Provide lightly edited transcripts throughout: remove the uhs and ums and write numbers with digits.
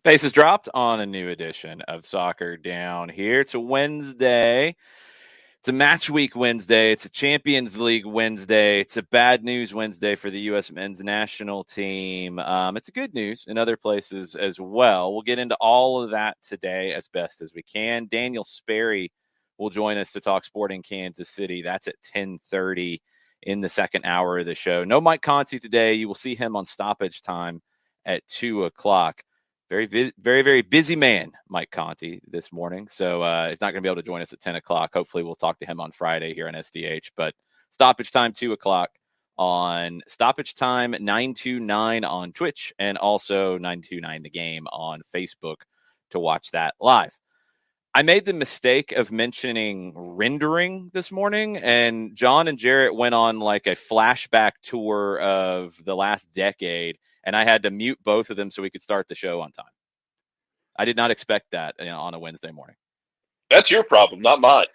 Pace is dropped on a new edition of Soccer Down here. It's a Wednesday. It's a match week Wednesday. It's a Champions League Wednesday. It's a bad news Wednesday for the U.S. men's national team. It's a good news in other places as well. We'll get into all of that today as best as we can. Daniel Sperry will join us to talk Sporting Kansas City. That's at 10:30 in the second hour of the show. No Mike Conti today. You will see him on stoppage time at 2 o'clock. Very busy man, Mike Conti, this morning. So he's not going to be able to join us at 10 o'clock. Hopefully we'll talk to him on Friday here on SDH. But stoppage time, 2 o'clock on stoppage time, 929 on Twitch, and also 929 The Game on Facebook to watch that live. I made the mistake of mentioning rendering this morning, and John and Jarrett went on like a flashback tour of the last decade. And I had to mute both of them so we could start the show on time. I did not expect that on a Wednesday morning. That's your problem, not mine.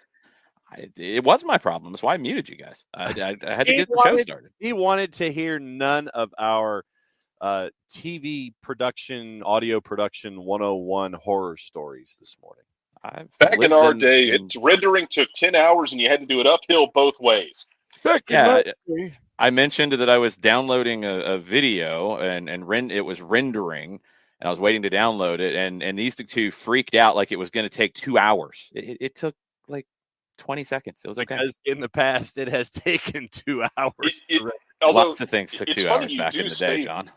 It was my problem. That's why I muted you guys. I had to get the show started. He wanted to hear none of our TV production, audio production 101 horror stories this morning. Back in our day, rendering took 10 hours and you had to do it uphill both ways. I mentioned that I was downloading a video and it was rendering, and I was waiting to download it, and these two freaked out like it was going to take 2 hours. It took like 20 seconds. It was okay. Because in the past, it has taken 2 hours. Lots of things took 2 hours back in the day, John.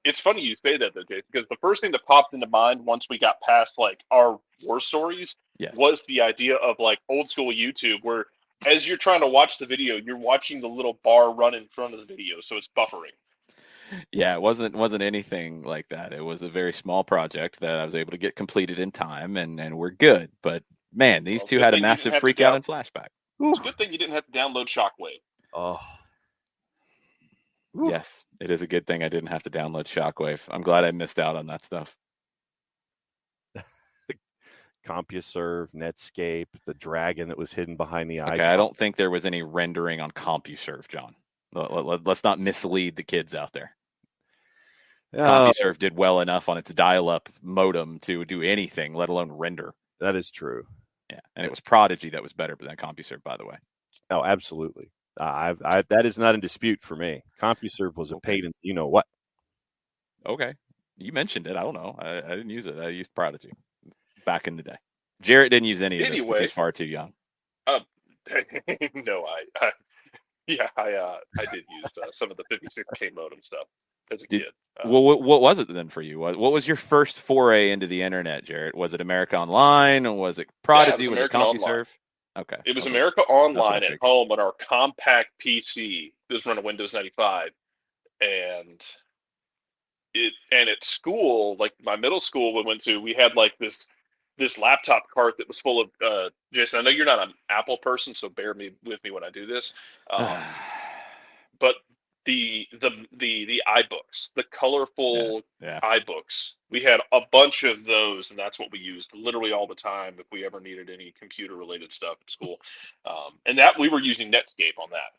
It's funny you say that, though, Jay, because the first thing that popped into mind once we got past like our war stories was the idea of like old school YouTube, where as you're trying to watch the video, you're watching the little bar run in front of the video, so it's buffering. Yeah, it wasn't anything like that. It was a very small project that I was able to get completed in time, and we're good. But man, these two had a massive freak out and flashback. It's a good thing you didn't have to download Shockwave. Oh. Yes, it is a good thing I didn't have to download Shockwave. I'm glad I missed out on that stuff. CompuServe, Netscape, the dragon that was hidden behind the icon. Okay, I don't think there was any rendering on CompuServe, John. Let's not mislead the kids out there. CompuServe did well enough on its dial-up modem to do anything, let alone render. That is true. Yeah, and it was Prodigy that was better than CompuServe, by the way. Oh, absolutely. That is not in dispute for me. CompuServe was a paid in you know what. Okay, you mentioned it. I don't know. I didn't use it. I used Prodigy back in the day. Jarrett didn't use any of this because he's far too young. No, I did use some of the 56K modem stuff as a kid. What was it then for you? What was your first foray into the internet, Jarrett? Was it America Online? Or was it Prodigy? Was it CompuServe? Okay. It was America Online at home on our compact PC. This was running Windows 95. And at school, like my middle school we went to, we had like this laptop cart that was full of Jason, I know you're not an Apple person, so bear with me when I do this. But the iBooks, the colorful iBooks, we had a bunch of those, and that's what we used literally all the time if we ever needed any computer related stuff at school. And that we were using Netscape on that.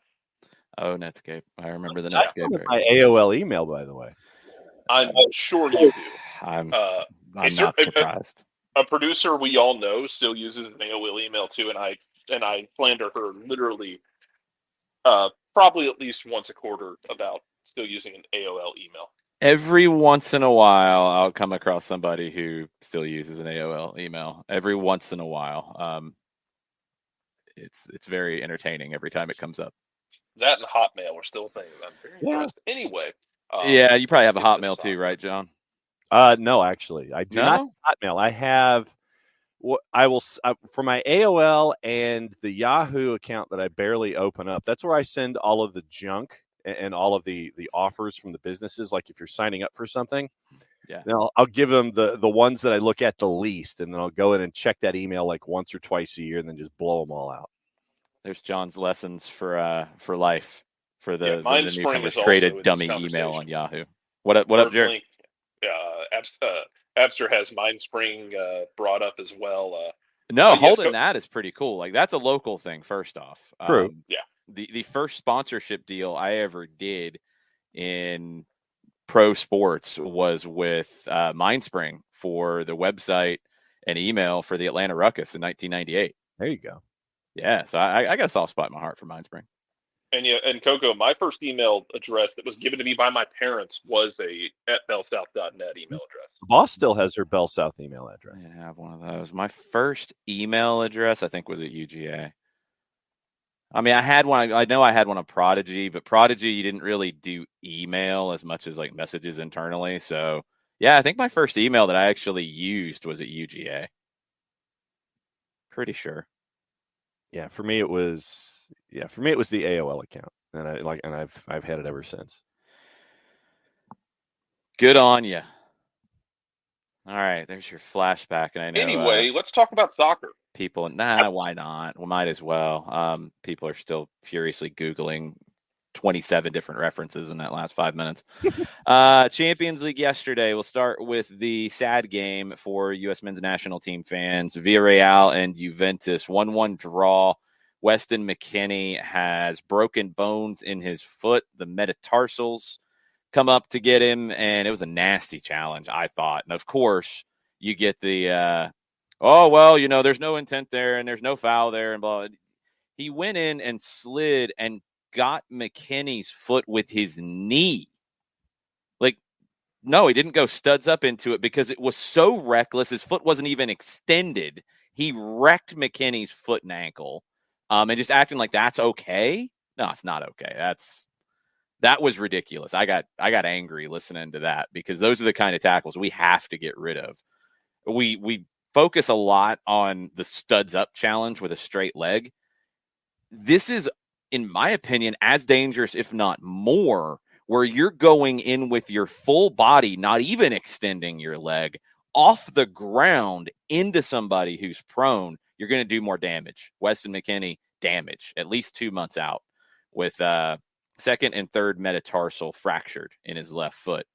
Oh, Netscape. I remember the Netscape. My AOL email, by the way. I'm sure you do. I'm not surprised. A producer we all know still uses an AOL email too, and I slander her literally probably at least once a quarter about still using an AOL email. Every once in a while, I'll come across somebody who still uses an AOL email. Every once in a while, it's very entertaining every time it comes up. That and Hotmail are still things. I'm very impressed. Anyway. You probably have a Hotmail too, right, John? No, actually, I do not have Hotmail. I have for my AOL and the Yahoo account that I barely open up. That's where I send all of the junk and all of the offers from the businesses. Like if you're signing up for something, then I'll give them the ones that I look at the least, and then I'll go in and check that email like once or twice a year, and then just blow them all out. There's John's lessons for life. For the newcomers, create a dummy email on Yahoo. What up, Jared? Abster has MindSpring brought up as well. Holding that is pretty cool. Like that's a local thing. First off, true. The first sponsorship deal I ever did in pro sports was with MindSpring for the website and email for the Atlanta Ruckus in 1998. There you go. Yeah, so I got a soft spot in my heart for Mindspring. And and Coco, my first email address that was given to me by my parents was a @bellsouth.net email address. Boss still has her Bell South email address. I have one of those. My first email address, I think, was at UGA. I mean, I had one. I know I had one on Prodigy, but Prodigy, you didn't really do email as much as like messages internally. So, yeah, I think my first email that I actually used was at UGA. Pretty sure. Yeah, for me it was the AOL account, and I've had it ever since. Good on you. All right, there's your flashback. And I know. Anyway, let's talk about soccer. People, why not? We might as well. People are still furiously Googling 27 different references in that last 5 minutes. Champions League yesterday. We'll start with the sad game for U.S. men's national team fans. Villarreal and Juventus, 1-1 draw. Weston McKennie has broken bones in his foot. The metatarsals come up to get him, and it was a nasty challenge, I thought. And, of course, you get the, there's no intent there, and there's no foul there, and blah. He went in and slid and got McKennie's foot with his knee. Like, no, he didn't go studs up into it because it was so reckless. His foot wasn't even extended. He wrecked McKennie's foot and ankle, and just acting like that's okay. No, it's not okay. That was ridiculous. I got angry listening to that because those are the kind of tackles we have to get rid of. We focus a lot on the studs up challenge with a straight leg. This is, in my opinion, as dangerous, if not more, where you're going in with your full body, not even extending your leg, off the ground into somebody who's prone. You're going to do more damage. Weston McKennie, damage, at least 2 months out with second and third metatarsal fractured in his left foot.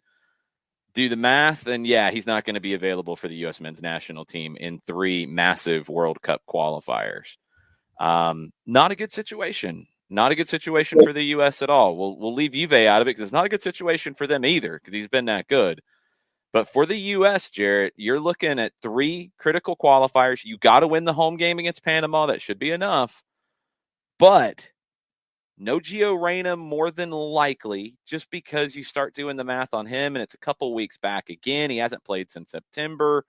Do the math, and yeah, he's not going to be available for the U.S. men's national team in 3 massive World Cup qualifiers. Not a good situation. Not a good situation for the U.S. at all. We'll leave Juve out of it because it's not a good situation for them either because he's been that good. But for the U.S., Jarrett, you're looking at 3 critical qualifiers. You got to win the home game against Panama. That should be enough. But no Gio Reyna more than likely, just because you start doing the math on him, and it's a couple weeks back again. He hasn't played since September.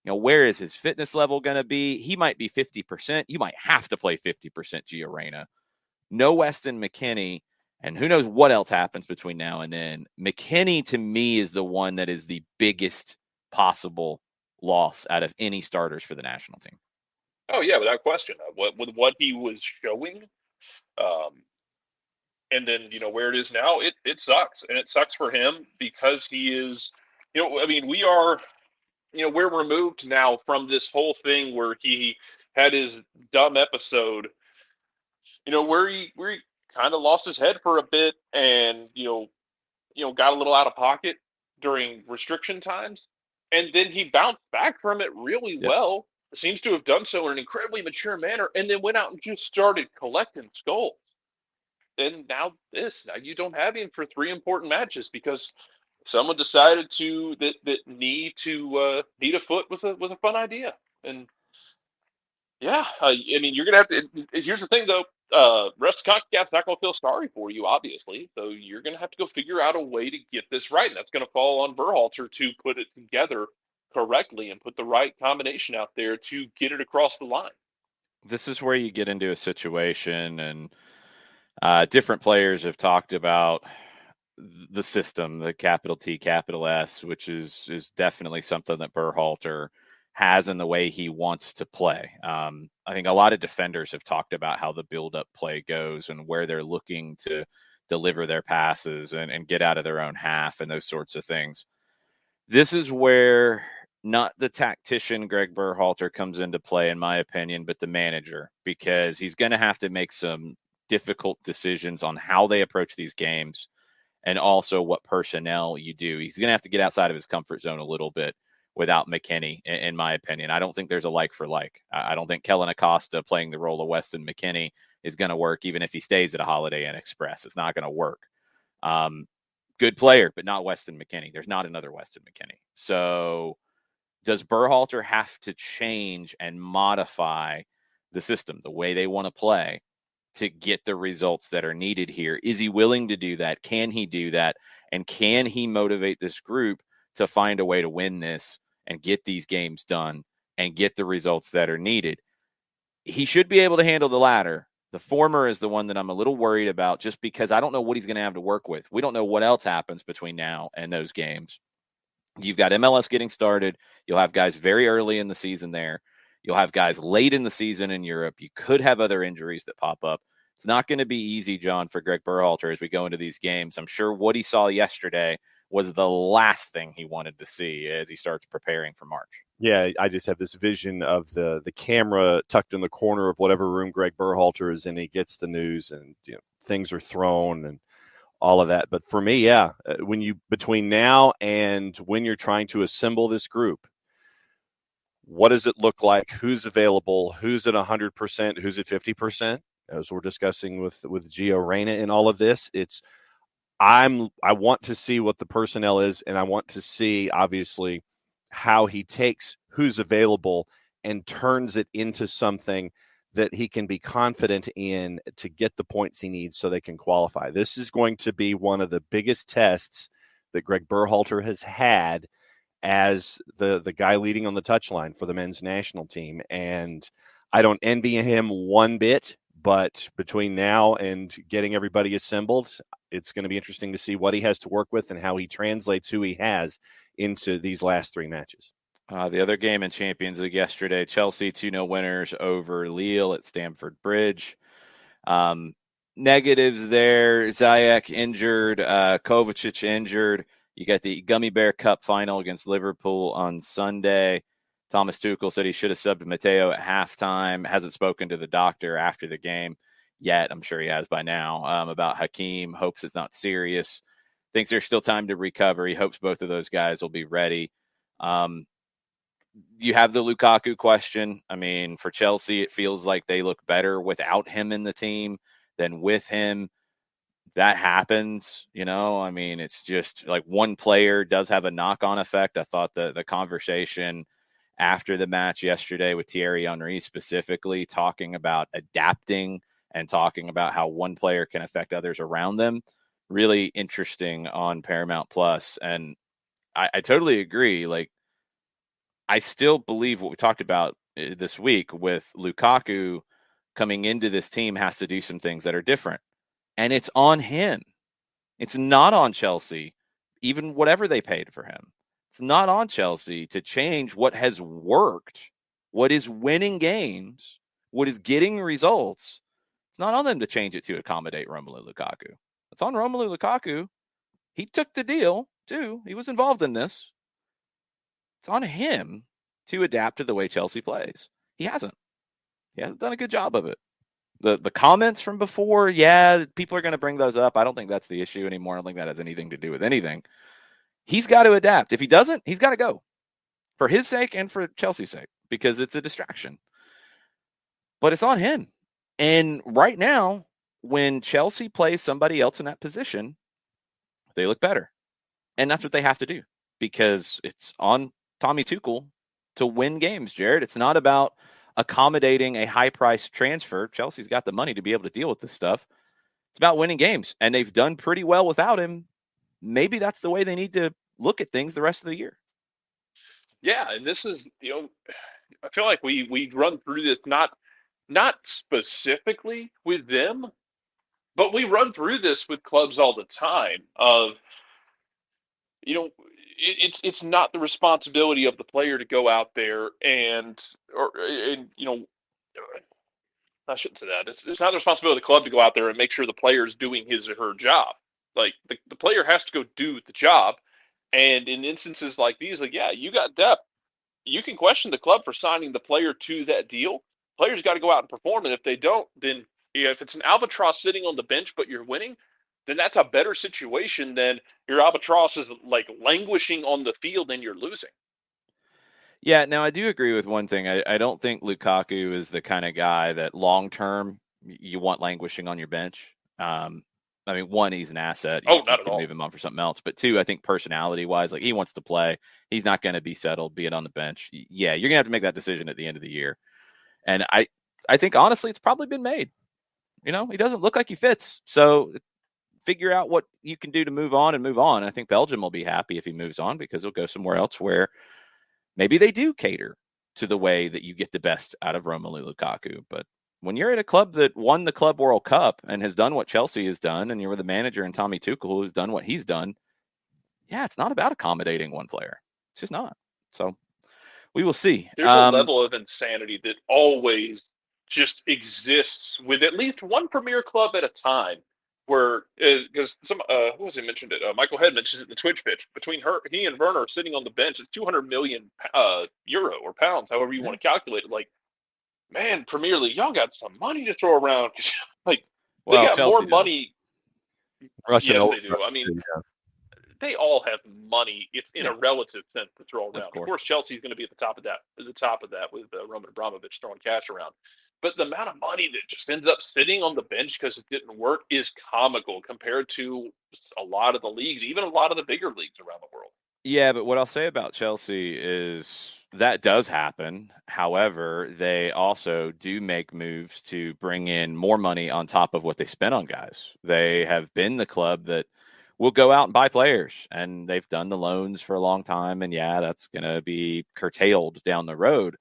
You know, where is his fitness level going to be? He might be 50%. You might have to play 50% Gio Reyna. No Weston McKennie, and who knows what else happens between now and then. McKennie, to me, is the one that is the biggest possible loss out of any starters for the national team. Oh, yeah, without question. With what he was showing, and then, where it is now, it sucks. And it sucks for him because he is, we are, we're removed now from this whole thing where he had his dumb episode, where he kind of lost his head for a bit and, got a little out of pocket during restriction times. And then he bounced back from it really well. Seems to have done so in an incredibly mature manner, and then went out and just started collecting skulls. And now you don't have him for 3 important matches because someone decided that need a foot was a fun idea. And yeah, you're gonna have to. Here's the thing, though. Rest of CONCACAF's not gonna feel sorry for you, obviously. So you're gonna have to go figure out a way to get this right, and that's gonna fall on Berhalter to put it together correctly and put the right combination out there to get it across the line. This is where you get into a situation, and different players have talked about the system, the capital T, capital S, which is definitely something that Berhalter has in the way he wants to play. I think a lot of defenders have talked about how the build-up play goes and where they're looking to deliver their passes and get out of their own half and those sorts of things. This is where not the tactician Greg Berhalter comes into play, in my opinion, but the manager, because he's going to have to make some difficult decisions on how they approach these games and also what personnel you do. He's going to have to get outside of his comfort zone a little bit without McKennie, in my opinion. I don't think there's a like for like. I don't think Kellen Acosta playing the role of Weston McKennie is going to work, even if he stays at a Holiday Inn Express. It's not going to work. Good player, but not Weston McKennie. There's not another Weston McKennie. So Does Berhalter have to change and modify the system, the way they want to play, to get the results that are needed here? Is he willing to do that? Can he do that? And can he motivate this group to find a way to win this and get these games done and get the results that are needed? He should be able to handle the latter. The former is the one that I'm a little worried about, just because I don't know what he's going to have to work with. We don't know what else happens between now and those games. You've got MLS getting started. You'll have guys very early in the season there. You'll have guys late in the season in Europe. You could have other injuries that pop up. It's not going to be easy, John, for Greg Berhalter as we go into these games. I'm sure what he saw yesterday was the last thing he wanted to see as he starts preparing for March. Yeah, I just have this vision of the camera tucked in the corner of whatever room Greg Berhalter is in. He gets the news, and things are thrown and all of that. But for me, yeah, when you between now and when you're trying to assemble this group, what does it look like? Who's available? Who's at 100%? Who's at 50%? As we're discussing with Gio Reyna and all of this, I want to see what the personnel is, and I want to see, obviously, how he takes who's available and turns it into something that he can be confident in to get the points he needs so they can qualify. This is going to be one of the biggest tests that Greg Berhalter has had as the guy leading on the touchline for the men's national team. And I don't envy him one bit, but between now and getting everybody assembled, it's going to be interesting to see what he has to work with and how he translates who he has into these last three matches. The other game in Champions League yesterday, Chelsea 2-0 winners over Lille at Stamford Bridge. Negatives there, Ziyech injured, Kovacic injured. You got the Gummy Bear Cup final against Liverpool on Sunday. Thomas Tuchel said he should have subbed Mateo at halftime. Hasn't spoken to the doctor after the game yet. I'm sure he has by now, about Hakeem. Hopes it's not serious. Thinks there's still time to recover. He hopes both of those guys will be ready. You have the Lukaku question. I mean, for Chelsea, it feels like they look better without him in the team than with him. That happens, I mean, it's just like one player does have a knock-on effect. I thought the conversation after the match yesterday with Thierry Henry specifically talking about adapting and talking about how one player can affect others around them, really interesting on Paramount Plus. And I totally agree. Like, I still believe what we talked about this week with Lukaku coming into this team has to do some things that are different. And it's on him. It's not on Chelsea, even whatever they paid for him. It's not on Chelsea to change what has worked, what is winning games, what is getting results. It's not on them to change it to accommodate Romelu Lukaku. It's on Romelu Lukaku. He took the deal, too. He was involved in this. It's on him to adapt to the way Chelsea plays. He hasn't done a good job of it. The comments from before, yeah, people are going to bring those up. I don't think that's the issue anymore. I don't think that has anything to do with anything. He's got to adapt. If he doesn't, he's got to go for his sake and for Chelsea's sake, because it's a distraction. But it's on him. And right now, when Chelsea plays somebody else in that position, they look better. And that's what they have to do, because it's on Tommy Tuchel to win games, Jared. It's not about accommodating a high-priced transfer. Chelsea's got the money to be able to deal with this stuff. It's about winning games, and they've done pretty well without him. Maybe that's the way they need to look at things the rest of the year. Yeah, and this is, I feel like we run through this not specifically with them, but we run through this with clubs all the time of, it's not the responsibility of the player to go out there and I shouldn't say that. It's not the responsibility of the club to go out there and make sure the player is doing his or her job. Like, the player has to go do the job. And in instances like these, like, yeah, you got depth. You can question the club for signing the player to that deal. Players got to go out and perform. And if they don't, then if it's an albatross sitting on the bench but you're winning, then that's a better situation than your albatross is like languishing on the field and you're losing. Yeah, now I do agree with one thing. I don't think Lukaku is the kind of guy that long-term you want languishing on your bench. I mean, one, he's an asset. You not at all. Move him on for something else. But two, I think personality-wise, like he wants to play. He's not going to be settled, be it on the bench. Yeah, you're going to have to make that decision at the end of the year. And I think, honestly, it's probably been made. He doesn't look like he fits. So figure out what you can do to move on and move on. I think Belgium will be happy if he moves on because he'll go somewhere else where maybe they do cater to the way that you get the best out of Romelu Lukaku. But when you're at a club that won the Club World Cup and has done what Chelsea has done, and you're with a manager in Tommy Tuchel who's done what he's done, yeah, it's not about accommodating one player. It's just not. So we will see. There's a level of insanity that always just exists with at least one Premier club at a time. Where, because who was it mentioned it? Michael Head mentioned it in the Twitch pitch. Between he and Werner sitting on the bench, it's 200 million euro or pounds, however you want to calculate it. Like, man, Premier League, y'all got some money to throw around. Like, they got Chelsea more money. Russia, yes, they do. I mean, they all have money. It's in a relative sense to throw around. Of course, Chelsea's going to be at the top of that with Roman Abramovich throwing cash around. But the amount of money that just ends up sitting on the bench because it didn't work is comical compared to a lot of the leagues, even a lot of the bigger leagues around the world. Yeah, but what I'll say about Chelsea is that does happen. However, they also do make moves to bring in more money on top of what they spent on guys. They have been the club that will go out and buy players, and they've done the loans for a long time. And yeah, that's going to be curtailed down the road.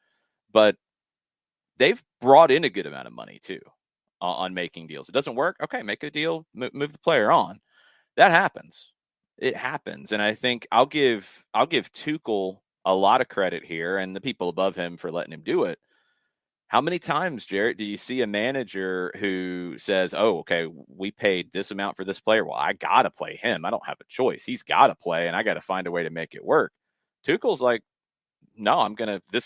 But they've brought in a good amount of money too on making deals. It doesn't work. Okay, make a deal, move the player on. That happens. It happens. And I think I'll give Tuchel a lot of credit here and the people above him for letting him do it. How many times, Jarrett, do you see a manager who says, oh, okay, we paid this amount for this player. Well, I got to play him. I don't have a choice. He's got to play and I got to find a way to make it work. Tuchel's like, no,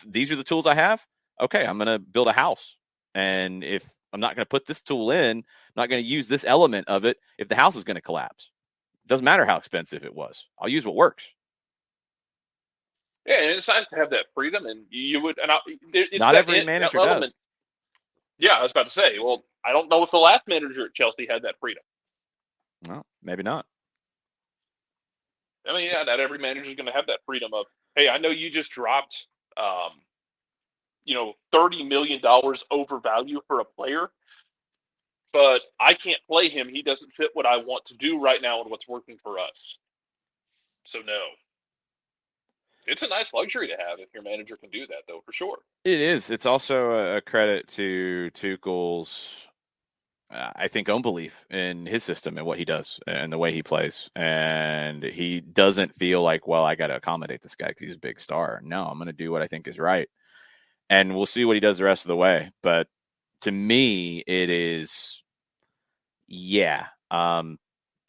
these are the tools I have. Okay, I'm going to build a house. And if I'm not going to put this tool in, I'm not going to use this element of it if the house is going to collapse. It doesn't matter how expensive it was. I'll use what works. Yeah, and it's nice to have that freedom. And you would, and not every manager does. Yeah, I was about to say, well, I don't know if the last manager at Chelsea had that freedom. No, maybe not. I mean, yeah, not every manager is going to have that freedom of, hey, I know you just dropped $30 million over value for a player, but I can't play him. He doesn't fit what I want to do right now and what's working for us. So no. It's a nice luxury to have if your manager can do that, though, for sure. It is. It's also a credit to Tuchel's, I think, own belief in his system and what he does and the way he plays. And he doesn't feel like, well, I got to accommodate this guy because he's a big star. No, I'm going to do what I think is right. And we'll see what he does the rest of the way. But to me, it is,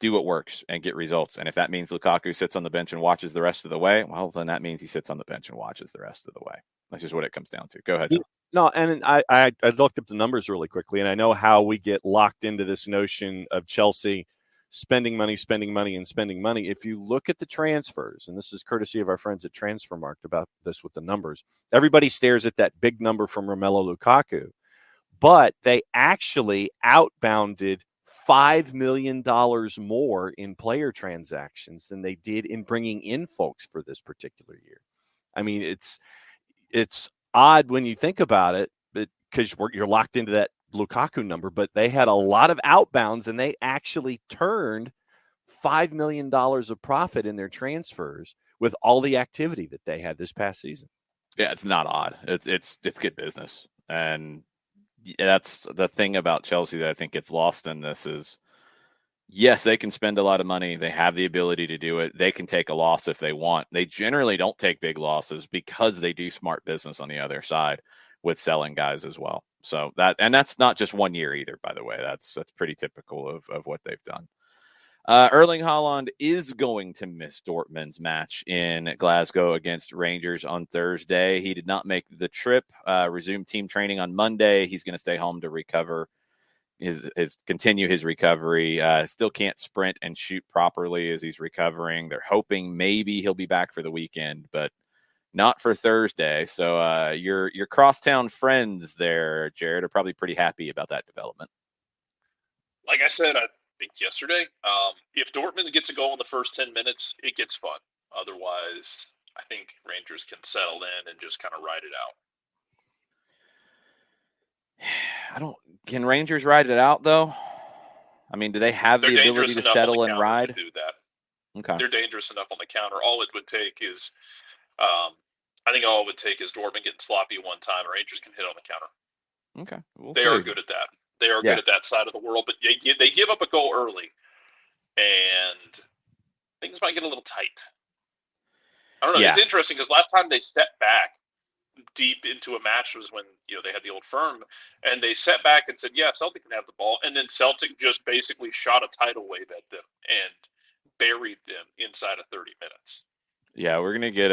do what works and get results. And if that means Lukaku sits on the bench and watches the rest of the way, well, then that means he sits on the bench and watches the rest of the way. That's just what it comes down to. Go ahead, John. No, and I looked up the numbers really quickly, and I know how we get locked into this notion of Chelsea spending money. If you look at the transfers, and this is courtesy of our friends at Transfermarkt about this with the numbers, everybody stares at that big number from Romelu Lukaku, but they actually outbounded $5 million more in player transactions than they did in bringing in folks for this particular year. I mean, it's odd when you think about it, because you're locked into that Lukaku number, but they had a lot of outbounds and they actually turned $5 million of profit in their transfers with all the activity that they had this past season. Yeah, it's not odd. It's good business. And that's the thing about Chelsea that I think gets lost in this is, yes, they can spend a lot of money. They have the ability to do it. They can take a loss if they want. They generally don't take big losses because they do smart business on the other side with selling guys as well. So that's not just 1 year either, by the way. That's pretty typical of what they've done. Erling Haaland is going to miss Dortmund's match in Glasgow against Rangers on Thursday. He did not make the trip, resumed team training on Monday. He's going to stay home to recover, continue his recovery. Still can't sprint and shoot properly as he's recovering. They're hoping maybe he'll be back for the weekend, but not for Thursday. So your crosstown friends there, Jared, are probably pretty happy about that development. Like I said, think yesterday. If Dortmund gets a goal in the first 10 minutes, it gets fun. Otherwise, I think Rangers can settle in and just kind of ride it out. Can Rangers ride it out, though? I mean, do they have the ability to settle and ride? To do that. Okay. They're dangerous enough on the counter. All it would take is, I think all it would take is Dortmund getting sloppy one time, and Rangers can hit on the counter. Okay. They are good at that. They are good at that side of the world, but they give up a goal early, and things might get a little tight. I don't know. Yeah. It's interesting because last time they stepped back deep into a match was when they had the old firm, and they set back and said, "Yeah, Celtic can have the ball," and then Celtic just basically shot a tidal wave at them and buried them inside of 30 minutes. Yeah, we're gonna get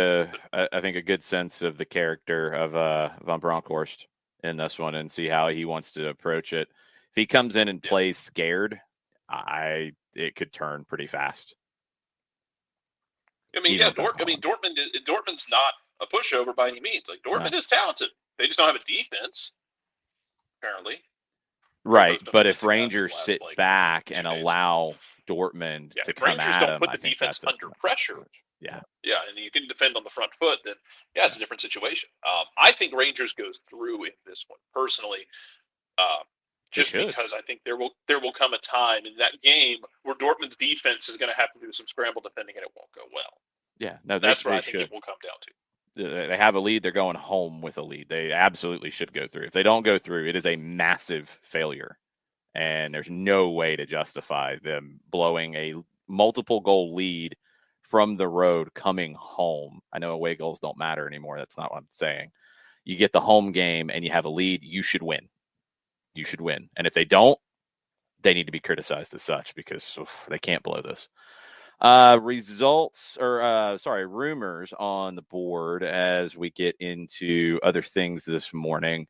I think a good sense of the character of Van Bronckhorst in this one and see how he wants to approach it. If he comes in and plays scared, it could turn pretty fast. I mean, Dortmund's not a pushover by any means. Like, Dortmund is talented. They just don't have a defense, apparently. Right, but if Rangers sit back and allow Dortmund to come at them, don't put the defense under pressure. Yeah, and you can defend on the front foot, then it's a different situation. I think Rangers goes through in this one personally, just because I think there will come a time in that game where Dortmund's defense is going to have to do some scramble defending, and it won't go well. Yeah, no, that's what I think it will come down to. They have a lead. They're going home with a lead. They absolutely should go through. If they don't go through, it is a massive failure, and there's no way to justify them blowing a multiple goal lead from the road coming home. I know away goals don't matter anymore. That's not what I'm saying. You get the home game and you have a lead, you should win. You should win. And if they don't, they need to be criticized as such because they can't blow this. Rumors on the board as we get into other things this morning.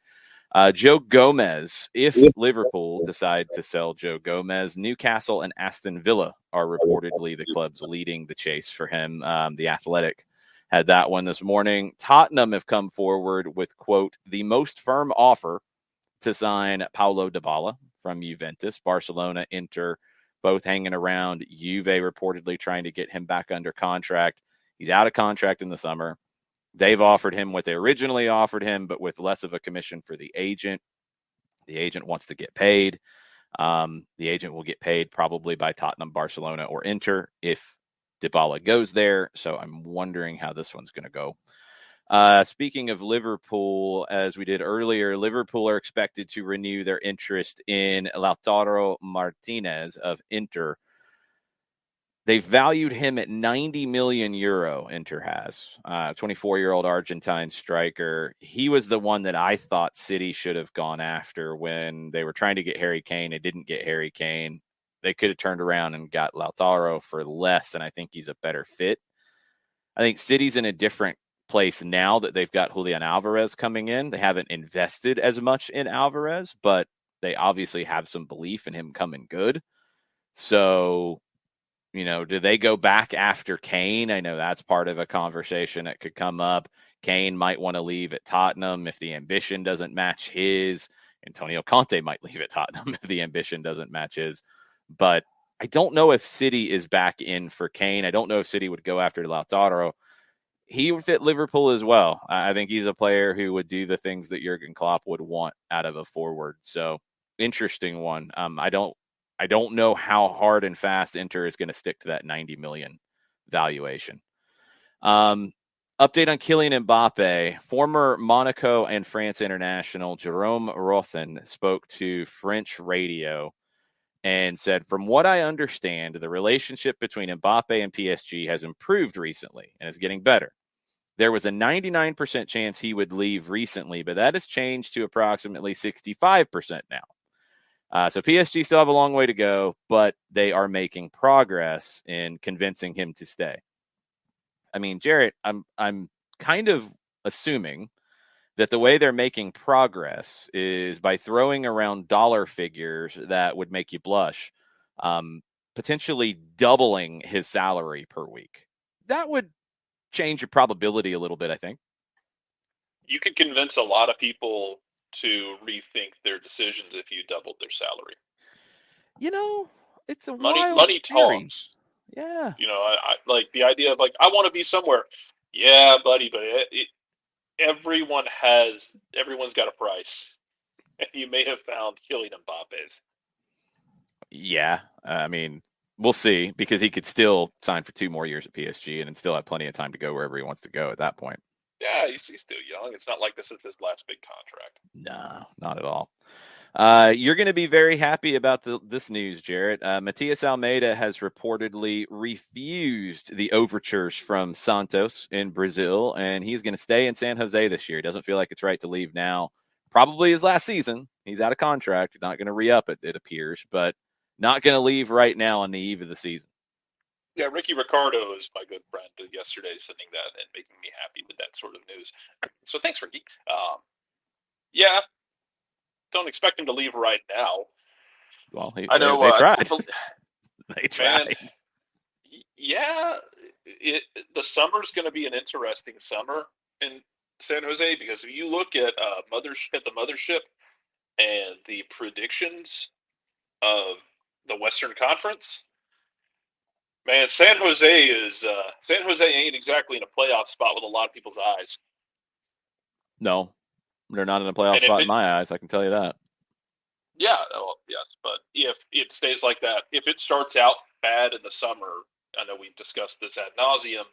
Joe Gomez, if Liverpool decide to sell Joe Gomez, Newcastle and Aston Villa are reportedly the clubs leading the chase for him. The Athletic had that one this morning. Tottenham have come forward with, quote, the most firm offer to sign Paulo Dybala from Juventus. Barcelona, Inter, both hanging around. Juve reportedly trying to get him back under contract. He's out of contract in the summer. They've offered him what they originally offered him, but with less of a commission for the agent. The agent wants to get paid. The agent will get paid probably by Tottenham, Barcelona, or Inter if Dybala goes there. So I'm wondering how this one's going to go. Speaking of Liverpool, as we did earlier, Liverpool are expected to renew their interest in Lautaro Martinez of Inter. They valued him at 90 million euro, Inter has. 24-year-old Argentine striker. He was the one that I thought City should have gone after when they were trying to get Harry Kane. They didn't get Harry Kane. They could have turned around and got Lautaro for less, and I think he's a better fit. I think City's in a different place now that they've got Julian Alvarez coming in. They haven't invested as much in Alvarez, but they obviously have some belief in him coming good. So, do they go back after Kane? I know that's part of a conversation that could come up. Kane might want to leave at Tottenham if the ambition doesn't match his. Antonio Conte might leave at Tottenham if the ambition doesn't match his. But I don't know if City is back in for Kane. I don't know if City would go after Lautaro. He would fit Liverpool as well. I think he's a player who would do the things that Jurgen Klopp would want out of a forward. So, interesting one. I don't know how hard and fast Inter is going to stick to that 90 million valuation. Update on Kylian Mbappe. Former Monaco and France international Jerome Rothen spoke to French radio and said, from what I understand, the relationship between Mbappe and PSG has improved recently and is getting better. There was a 99% chance he would leave recently, but that has changed to approximately 65% now. So PSG still have a long way to go, but they are making progress in convincing him to stay. I mean, Jarrett, I'm kind of assuming that the way they're making progress is by throwing around dollar figures that would make you blush, potentially doubling his salary per week. That would change your probability a little bit, I think. You could convince a lot of people to rethink their decisions if you doubled their salary. It's a money talks. Yeah. I like the idea of like, I want to be somewhere. Yeah, buddy, but everyone's got a price. And you may have found Kylian Mbappe's. Yeah. I mean, we'll see, because he could still sign for 2 more years at PSG and still have plenty of time to go wherever he wants to go at that point. Yeah, he's still young. It's not like this is his last big contract. No, not at all. You're going to be very happy about this news, Jarrett. Matias Almeida has reportedly refused the overtures from Santos in Brazil, and he's going to stay in San Jose this year. He doesn't feel like it's right to leave now. Probably his last season. He's out of contract. Not going to re-up it appears, but not going to leave right now on the eve of the season. Yeah, Ricky Ricardo is my good friend yesterday, sending that and making me happy with that sort of news. So thanks, Ricky. Yeah, don't expect him to leave right now. Well, I know they tried. They tried. Man, yeah, the summer's going to be an interesting summer in San Jose, because if you look at the mothership and the predictions of the Western Conference, man, San Jose ain't exactly in a playoff spot with a lot of people's eyes. No, they're not in a playoff spot in my eyes. I can tell you that. Yeah, well, yes, but if it stays like that, if it starts out bad in the summer, I know we've discussed this ad nauseum,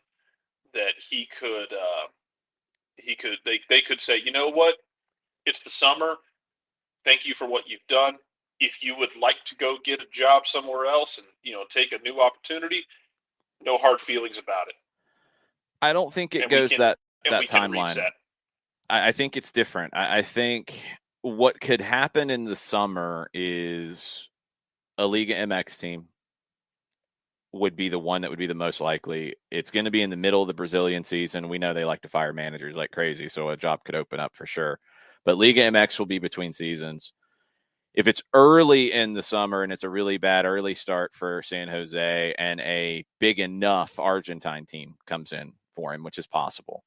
that they could say, you know what, it's the summer. Thank you for what you've done. If you would like to go get a job somewhere else and take a new opportunity, no hard feelings about it. I don't think it goes that timeline. I think it's different. I think what could happen in the summer is a Liga MX team would be the one that would be the most likely. It's going to be in the middle of the Brazilian season. We know they like to fire managers like crazy, so a job could open up for sure. But Liga MX will be between seasons. If it's early in the summer and it's a really bad early start for San Jose and a big enough Argentine team comes in for him, which is possible,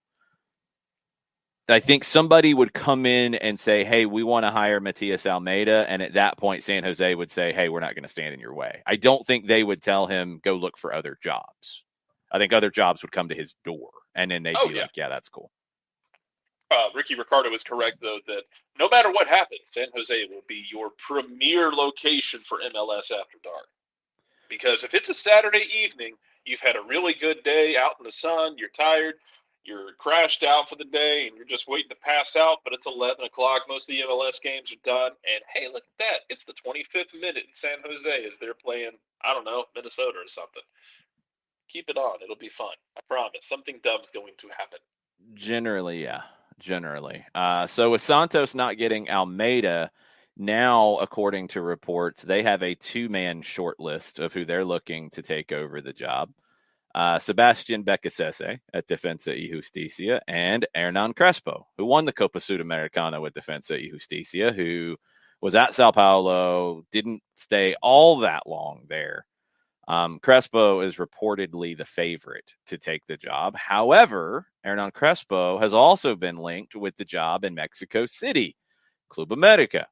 I think somebody would come in and say, hey, we want to hire Matias Almeida. And at that point, San Jose would say, hey, we're not going to stand in your way. I don't think they would tell him, go look for other jobs. I think other jobs would come to his door. And then they'd be like, yeah, that's cool. Ricky Ricardo is correct, though, that no matter what happens, San Jose will be your premier location for MLS After Dark. Because if it's a Saturday evening, you've had a really good day out in the sun, you're tired, you're crashed out for the day, and you're just waiting to pass out, but it's 11 o'clock. Most of the MLS games are done. And, hey, look at that. It's the 25th minute in San Jose as they're playing, I don't know, Minnesota or something. Keep it on. It'll be fun. I promise. Something dumb's going to happen. Generally, yeah. Generally. So with Santos not getting Almeida, now, according to reports, they have a 2-man short list of who they're looking to take over the job. Sebastian Becasese at Defensa y Justicia, and Hernan Crespo, who won the Copa Sudamericana with Defensa y Justicia, who was at Sao Paulo, didn't stay all that long there. Crespo is reportedly the favorite to take the job. However, Hernan Crespo has also been linked with the job in Mexico City, Club América.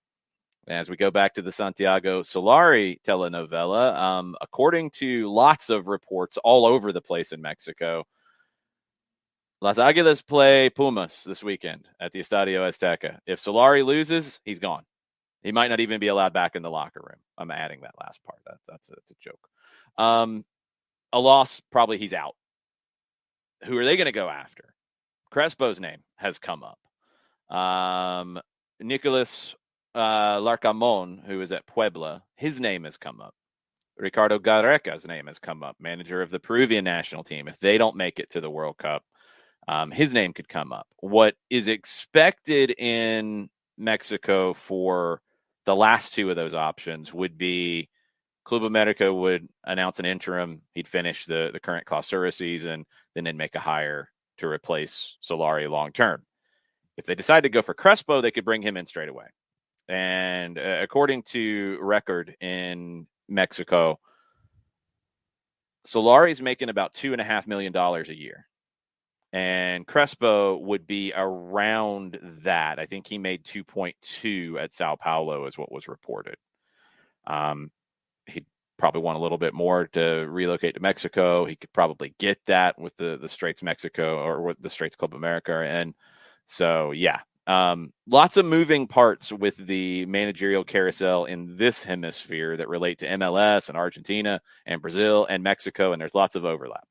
As we go back to the Santiago Solari telenovela, according to lots of reports all over the place in Mexico, Las Águilas play Pumas this weekend at the Estadio Azteca. If Solari loses, he's gone. He might not even be allowed back in the locker room. I'm adding that last part. That's a joke. A loss, probably he's out. Who are they going to go after? Crespo's name has come up. Nicolas Larcamon, who is at Puebla, his name has come up. Ricardo Gareca's name has come up, manager of the Peruvian national team. If they don't make it to the World Cup, his name could come up. What is expected in Mexico for the last 2 of those options would be Club América would announce an interim. He'd finish the current Clausura season, then they'd make a hire to replace Solari long term. If they decide to go for Crespo, they could bring him in straight away. And according to record in Mexico, Solari's making about $2.5 million a year. And Crespo would be around that. I think he made 2.2 at Sao Paulo is what was reported. probably want a little bit more to relocate to Mexico. He could probably get that with the Straits Mexico or with the Straits Club America. And so, yeah, lots of moving parts with the managerial carousel in this hemisphere that relate to MLS and Argentina and Brazil and Mexico. And there's lots of overlap.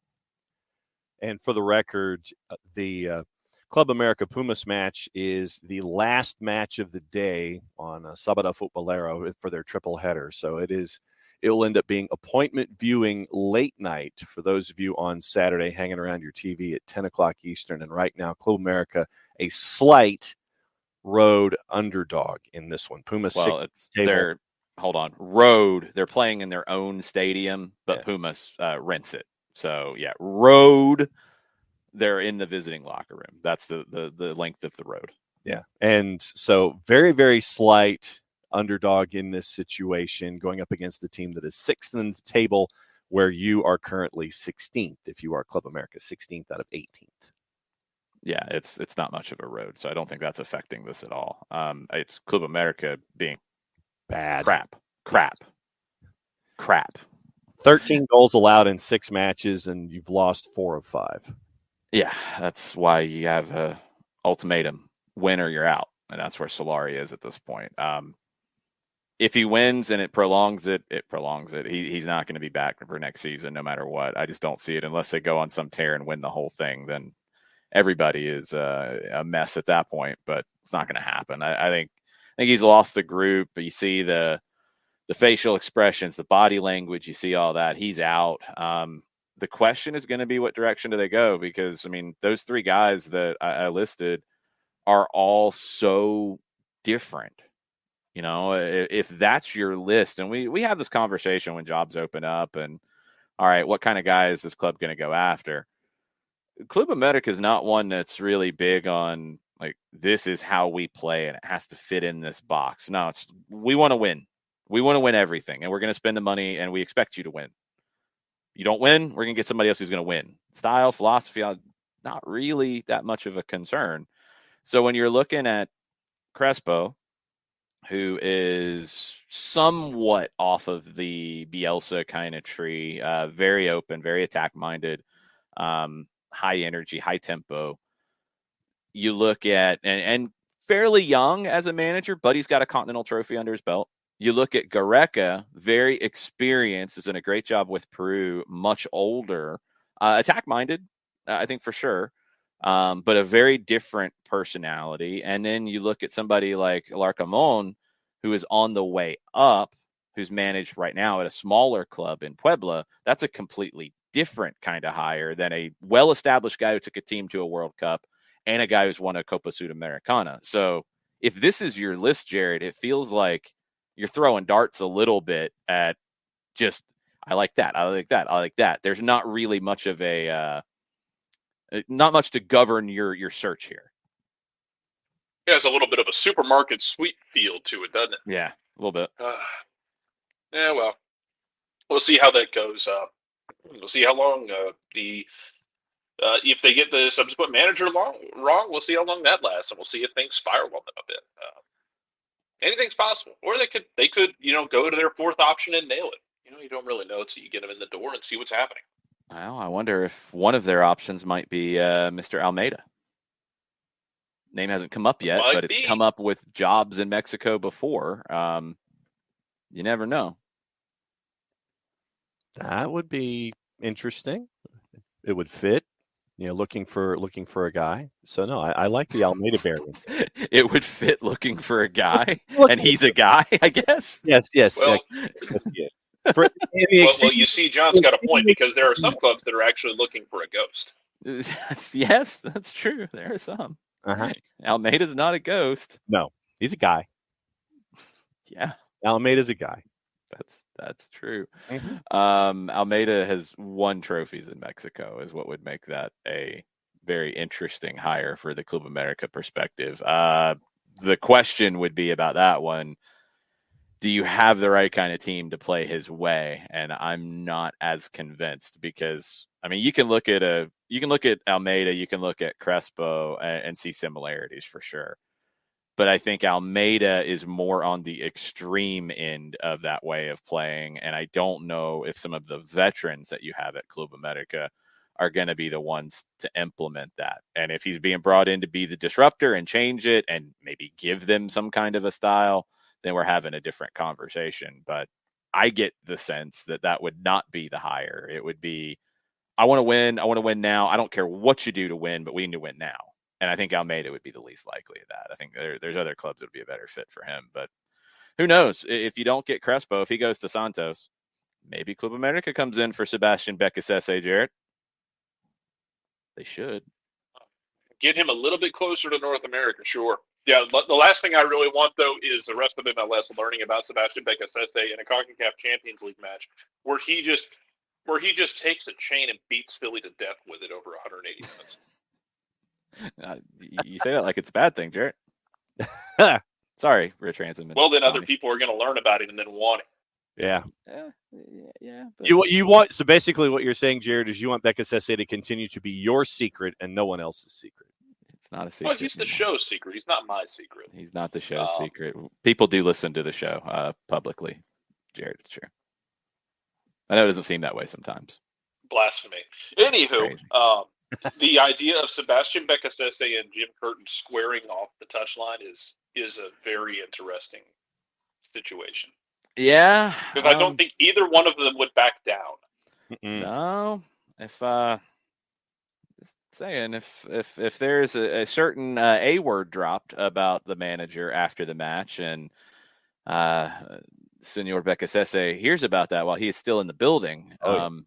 And for the record, the Club America Pumas match is the last match of the day on Sabado Futbolero for their triple header. So it will end up being appointment viewing late night for those of you on Saturday hanging around your TV at 10 o'clock Eastern. And right now, Club America, a slight road underdog in this one. Pumas hold on. Road. They're playing in their own stadium, but yeah. Pumas rents it. So, yeah, road, they're in the visiting locker room. That's the length of the road. Yeah. And so very, very slight underdog in this situation going up against the team that is 6th in the table where you are currently 16th if you are Club America, 16th out of 18th. Yeah, it's not much of a road, so I don't think that's affecting this at all. It's Club America being bad. Crap. 13 goals allowed in 6 matches, and you've lost 4 of 5. Yeah, that's why you have a ultimatum: win or you're out, and that's where Solari is at this point. If he wins and it prolongs it, He's not going to be back for next season, no matter what. I just don't see it unless they go on some tear and win the whole thing. Then everybody is a mess at that point. But it's not going to happen. I think he's lost the group. But you see the facial expressions, the body language, you see all that. He's out. The question is going to be what direction do they go? Because, I mean, those 3 guys that I listed are all so different. You know, if that's your list, and we have this conversation when jobs open up and, all right, what kind of guy is this club going to go after? Club America is not one that's really big on, like, this is how we play and it has to fit in this box. No, we want to win. We want to win everything, and we're going to spend the money, and we expect you to win. You don't win, we're going to get somebody else who's going to win. Style, philosophy, not really that much of a concern. So when you're looking at Crespo, who is somewhat off of the Bielsa kind of tree, very open, very attack-minded, high energy, high tempo. You look at, and fairly young as a manager, but he's got a Continental Trophy under his belt. You look at Gareca, very experienced, has done a great job with Peru, much older, attack-minded, I think for sure, but a very different personality. And then you look at somebody like Larcamón, who is on the way up, who's managed right now at a smaller club in Puebla. That's a completely different kind of hire than a well-established guy who took a team to a World Cup and a guy who's won a Copa Sudamericana. So if this is your list, Jared, it feels like you're throwing darts a little bit at just, I like that, I like that, I like that. There's not really much of not much to govern your search here. It has a little bit of a supermarket sweet feel to it, doesn't it? Yeah, a little bit. Yeah, well, we'll see how that goes. We'll see how long if they get the subsequent manager wrong, we'll see how long that lasts, and we'll see if things spiral on them a bit. Anything's possible, or they could go to their 4th option and nail it. You don't really know until you get them in the door and see what's happening. Well, I wonder if one of their options might be Mr. Almeida. Name hasn't come up yet, but it's come up with jobs in Mexico before. You never know. That would be interesting. It would fit. Looking for a guy. So no, I like the Almeida variant. It would fit looking for a guy, and he's a guy, I guess. Yes. Well, yes. Well, you see, John's got a point, because there are some clubs that are actually looking for a ghost. Yes, that's true. There are some. Almeida's not a ghost. No, he's a guy. Yeah, Almeida's a guy. That's true. Mm-hmm. Almeida has won trophies in Mexico, is what would make that a very interesting hire for the Club America perspective. The question would be about that one: do you have the right kind of team to play his way? And I'm not as convinced, because I mean, you can look at Almeida, you can look at Crespo and see similarities for sure. But I think Almeida is more on the extreme end of that way of playing. And I don't know if some of the veterans that you have at Club América are going to be the ones to implement that. And if he's being brought in to be the disruptor and change it and maybe give them some kind of a style, then we're having a different conversation. But I get the sense that that would not be the hire. It would be, I want to win. I want to win now. I don't care what you do to win, but we need to win now. And I think Almeida would be the least likely of that. I think there's other clubs that would be a better fit for him. But who knows? If you don't get Crespo, if he goes to Santos, maybe Club América comes in for Sebastian Becasese, Jarrett. They should. Get him a little bit closer to North America, sure. Yeah, the last thing I really want, though, is the rest of MLS learning about Sebastian Becasese in a CONCACAF Champions League match where he just takes a chain and beats Philly to death with it over 180 minutes. You say that like it's a bad thing, Jarrett. Sorry, Rich Ransom. Well, then other people are going to learn about it and then want it. Yeah. But You want, so basically what you're saying, Jared, is you want Becasese to continue to be your secret and no one else's secret. It's not a secret. Well, he's the show's secret. He's not my secret. He's not the show's secret. People do listen to the show publicly, Jared. It's true. I know it doesn't seem that way sometimes. Blasphemy. Anywho, the idea of Sebastian Becasese and Jim Curtin squaring off the touchline is a very interesting situation. Yeah. Because I don't think either one of them would back down. No. If just saying, if there's a certain A word dropped about the manager after the match and Senor Becasese hears about that while he is still in the building, there'll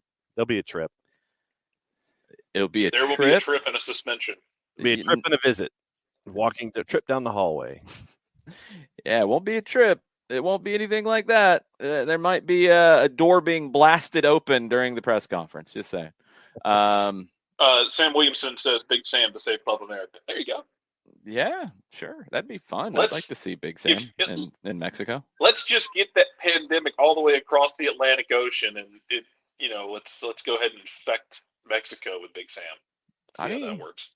be a trip. It'll be a trip. There will be a trip and a suspension. It'll be a trip and a visit. Walking the trip down the hallway. Yeah, it won't be a trip. It won't be anything like that. There might be a door being blasted open during the press conference. Just saying. Sam Williamson says Big Sam to save Club America. There you go. Yeah, sure. That'd be fun. I'd like to see Big Sam in Mexico. Let's just get that pandemic all the way across the Atlantic Ocean, and let's go ahead and infect Mexico with Big Sam. See how that works.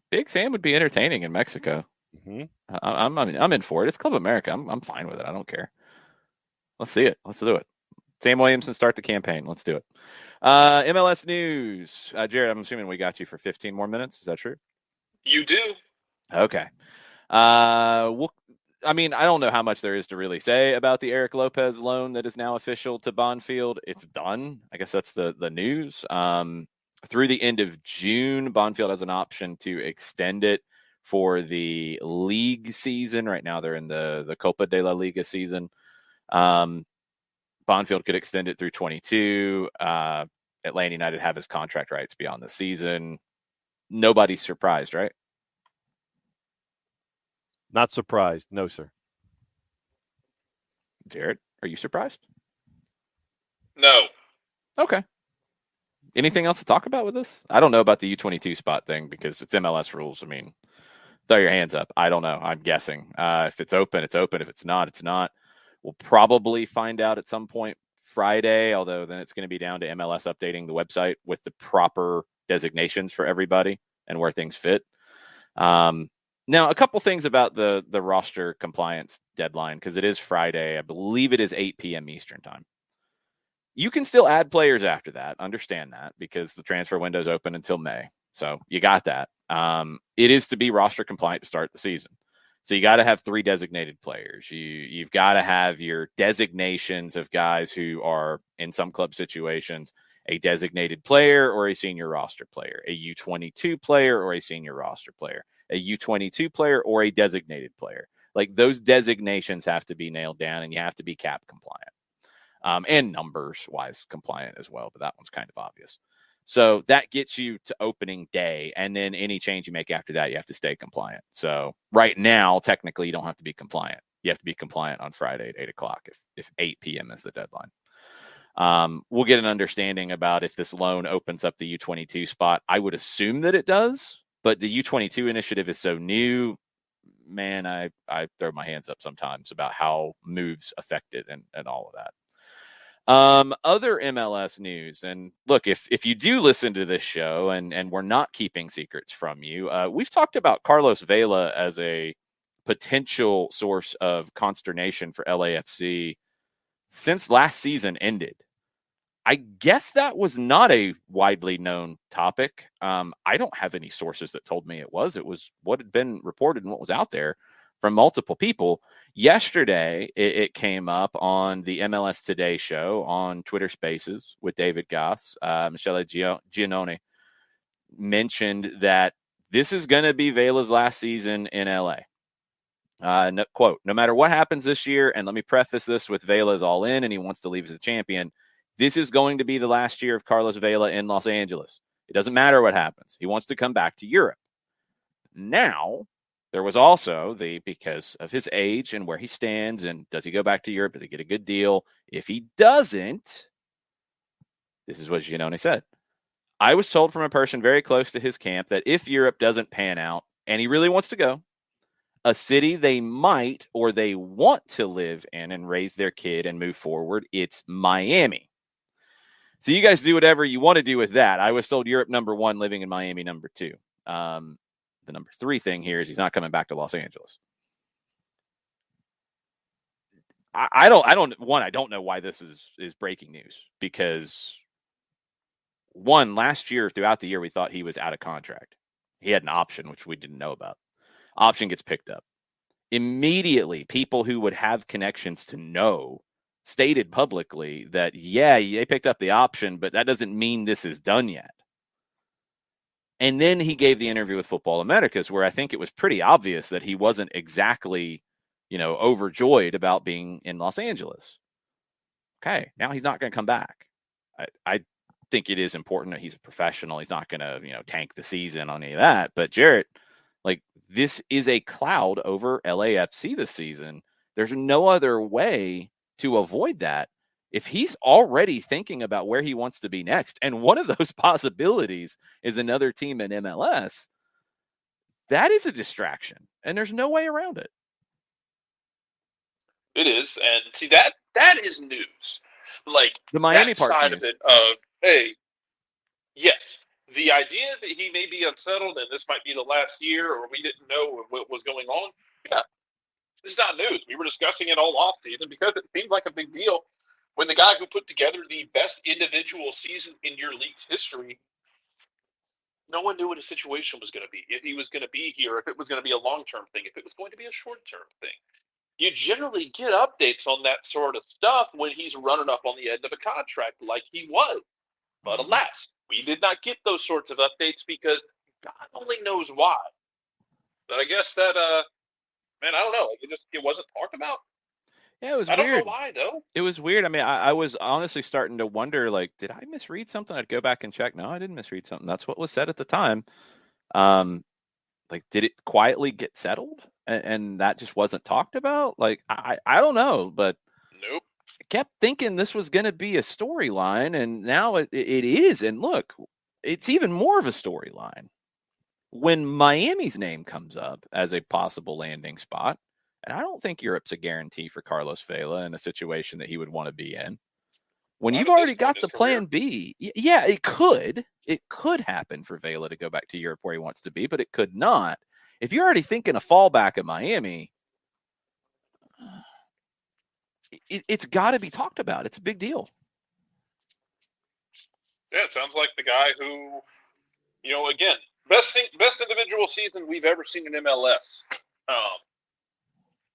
Big Sam would be entertaining in Mexico. Mm-hmm. I'm in for it. It's Club America. I'm fine with it. I don't care. Let's see it. Let's do it. Sam Williamson, start the campaign. Let's do it. MLS news. Jared, I'm assuming we got you for 15 more minutes. Is that true? You do. Okay. I don't know how much there is to really say about the Eric Lopez loan that is now official to Bonfield. It's done. I guess that's the news. Through the end of June, Bonfield has an option to extend it for the league season. Right now, they're in the Copa de la Liga season. Bonfield could extend it through 22. Atlanta United have his contract rights beyond the season. Nobody's surprised, right? Not surprised. No, sir. Jared, are you surprised? No. Okay. Anything else to talk about with this? I don't know about the U22 spot thing because it's MLS rules. I mean, throw your hands up. I don't know. I'm guessing. If it's open, it's open. If it's not, it's not. We'll probably find out at some point Friday, although then it's going to be down to MLS updating the website with the proper designations for everybody and where things fit. Now, a couple things about the roster compliance deadline, because it is Friday. I believe it is 8 p.m. Eastern time. You can still add players after that. Understand that because the transfer window is open until May. So you got that. It is to be roster compliant to start the season. So you got to have 3 designated players. You've got to have your designations of guys who are, in some club situations, a designated player or a senior roster player, a U22 player or a senior roster player, a U22 player or a designated player. Like those designations have to be nailed down and you have to be cap compliant. And numbers-wise compliant as well, but that one's kind of obvious. So that gets you to opening day, and then any change you make after that, you have to stay compliant. So right now, technically, you don't have to be compliant. You have to be compliant on Friday at 8 o'clock if 8 p.m. is the deadline. We'll get an understanding about if this loan opens up the U22 spot. I would assume that it does, but the U22 initiative is so new. Man, I throw my hands up sometimes about how moves affect it and all of that. Other MLS news, and look, if you do listen to this show and we're not keeping secrets from you, we've talked about Carlos Vela as a potential source of consternation for LAFC since last season ended. I guess that was not a widely known topic. I don't have any sources that told me it was. It was what had been reported and what was out there from multiple people. Yesterday, it came up on the MLS Today show on Twitter Spaces with David Goss. Michele Giannone mentioned that this is going to be Vela's last season in LA. Quote, no matter what happens this year, and let me preface this with Vela's all in and he wants to leave as a champion, this is going to be the last year of Carlos Vela in Los Angeles. It doesn't matter what happens. He wants to come back to Europe. Now, there was also because of his age and where he stands and does he go back to Europe? Does he get a good deal? If he doesn't, this is what Giannone said. I was told from a person very close to his camp that if Europe doesn't pan out and he really wants to go, a city they might or they want to live in and raise their kid and move forward, it's Miami. So you guys do whatever you want to do with that. I was told Europe number 1, living in Miami number 2. The number 3 thing here is he's not coming back to Los Angeles. I don't know why this is breaking news, because one, last year throughout the year we thought he was out of contract. He had an option which we didn't know about. Option gets picked up. Immediately, people who would have connections to know stated publicly that, yeah, they picked up the option, but that doesn't mean this is done yet. And then he gave the interview with Football Americas, where I think it was pretty obvious that he wasn't exactly, overjoyed about being in Los Angeles. Okay, now he's not going to come back. I think it is important that he's a professional. He's not going to, tank the season on any of that. But Jarrett, this is a cloud over LAFC this season. There's no other way to avoid that. If he's already thinking about where he wants to be next, and one of those possibilities is another team in MLS, that is a distraction, and there's no way around it. It is, and see, that is news. The Miami part side of it of, hey, yes, the idea that he may be unsettled and this might be the last year, or we didn't know what was going on, yeah, this is not news. We were discussing it all off season because it seemed like a big deal when the guy who put together the best individual season in your league's history, no one knew what his situation was going to be. If he was going to be here, if it was going to be a long-term thing, if it was going to be a short-term thing. You generally get updates on that sort of stuff when he's running up on the end of a contract like he was. But alas, we did not get those sorts of updates because God only knows why. But I guess that, man, I don't know. It wasn't talked about. Yeah, it was weird. I don't weird. know why, though. It was weird. I mean, I was honestly starting to wonder, did I misread something? I'd go back and check. No, I didn't misread something. That's what was said at the time. Did it quietly get settled? And that just wasn't talked about? I don't know, but nope. I kept thinking this was going to be a storyline, and now it is. And look, it's even more of a storyline when Miami's name comes up as a possible landing spot. And I don't think Europe's a guarantee for Carlos Vela in a situation that he would want to be in. When you've already got the plan B, yeah, it could. It could happen for Vela to go back to Europe where he wants to be, but it could not. If you're already thinking a fallback at Miami, it's got to be talked about. It's a big deal. Yeah, it sounds like the guy who, again, best individual season we've ever seen in MLS.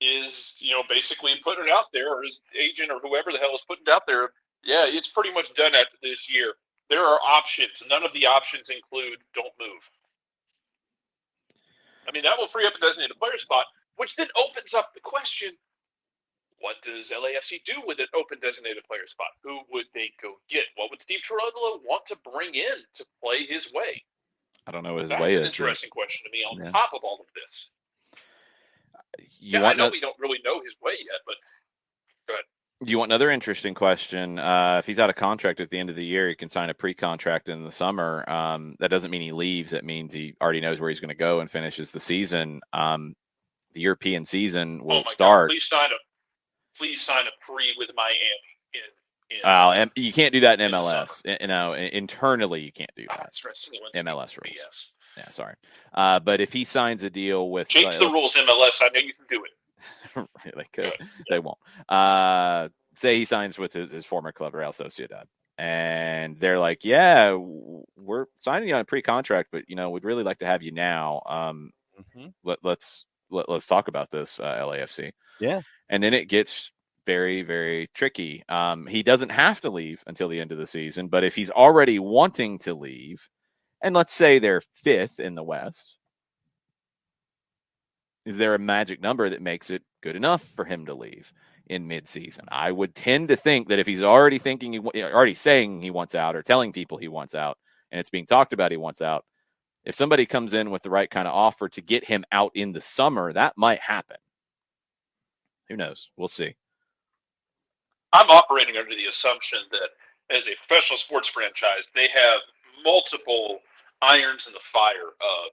Is, basically putting it out there, or his agent or whoever the hell is putting it out there, yeah, it's pretty much done after this year. There are options. None of the options include don't move. I mean, that will free up a designated player spot, which then opens up the question, what does LAFC do with an open designated player spot? Who would they go get? What would Steve Cherundolo want to bring in to play his way? I don't know what his way is. That's an interesting question to me on top of all of this. I know we don't really know his way yet, but go ahead. You want another interesting question? If he's out of contract at the end of the year, he can sign a pre-contract in the summer. That doesn't mean he leaves. That means he already knows where he's going to go and finishes the season. The European season will start. God, please sign a pre with Miami. And you can't do that in MLS. Internally, you can't do that. That's right. MLS rules. Yeah, sorry. But if he signs a deal with change the rules, MLS, I know you can do it. They could. They won't. Say he signs with his former club, Real Sociedad, and they're like, "Yeah, we're signing you on a pre-contract, but we'd really like to have you now. Let's talk about this, LAFC." Yeah, and then it gets very, very tricky. He doesn't have to leave until the end of the season, but if he's already wanting to leave, and let's say they're 5th in the West, is there a magic number that makes it good enough for him to leave in midseason? I would tend to think that if he's already already saying he wants out or telling people he wants out, and it's being talked about he wants out, if somebody comes in with the right kind of offer to get him out in the summer, that might happen. Who knows? We'll see. I'm operating under the assumption that as a professional sports franchise, they have multiple irons in the fire of,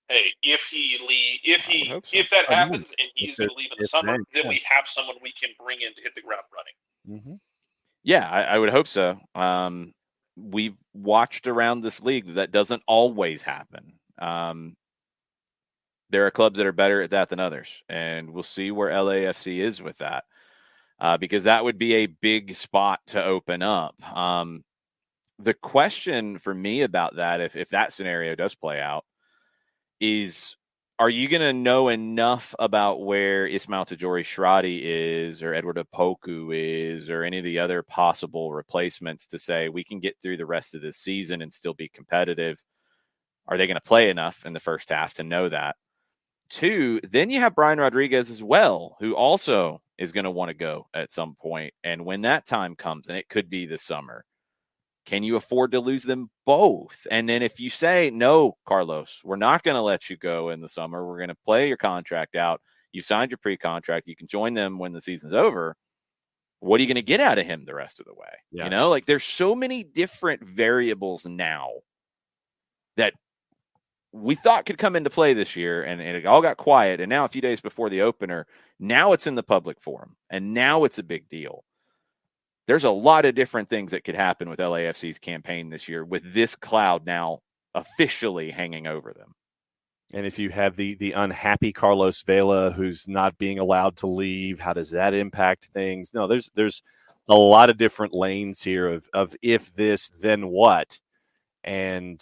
hey, if that happens and he's going to leave in the summer, then we have someone we can bring in to hit the ground running. Mm-hmm. Yeah, I would hope so. We've watched around this league that doesn't always happen. There are clubs that are better at that than others, and we'll see where LAFC is with that, because that would be a big spot to open up. The question for me about that, if that scenario does play out, is, are you going to know enough about where Ismail Tajori-Shradi is or Edward Opoku is or any of the other possible replacements to say we can get through the rest of this season and still be competitive? Are they going to play enough in the first half to know that? 2, then you have Brian Rodriguez as well, who also is going to want to go at some point. And when that time comes, and it could be this summer, can you afford to lose them both? And then if you say, no, Carlos, we're not going to let you go in the summer, we're going to play your contract out. You signed your pre-contract. You can join them when the season's over. What are you going to get out of him the rest of the way? Yeah. There's so many different variables now that we thought could come into play this year, and it all got quiet. And now, a few days before the opener, now it's in the public forum, and now it's a big deal. There's a lot of different things that could happen with LAFC's campaign this year, with this cloud now officially hanging over them. And if you have the unhappy Carlos Vela who's not being allowed to leave, how does that impact things? No, there's a lot of different lanes here of if this, then what, and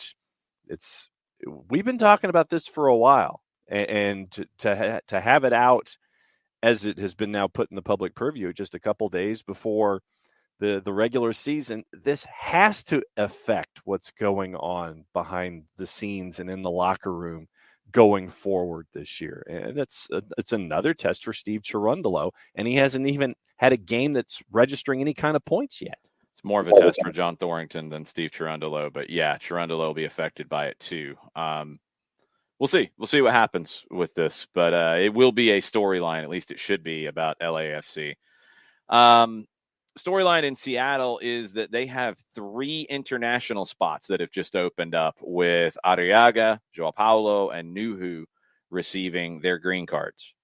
we've been talking about this for a while, and to have it out as it has been now put in the public purview just a couple days before the regular season, this has to affect what's going on behind the scenes and in the locker room going forward this year. And it's another test for Steve Cherundolo, and he hasn't even had a game that's registering any kind of points yet. It's more of a test for John Thorrington than Steve Cherundolo, but yeah, Cherundolo will be affected by it too. We'll see. We'll see what happens with this, but it will be a storyline. At least it should be, about LAFC. Storyline in Seattle is that they have 3 international spots that have just opened up, with Arriaga, Joao Paulo, and Nuhu receiving their green cards.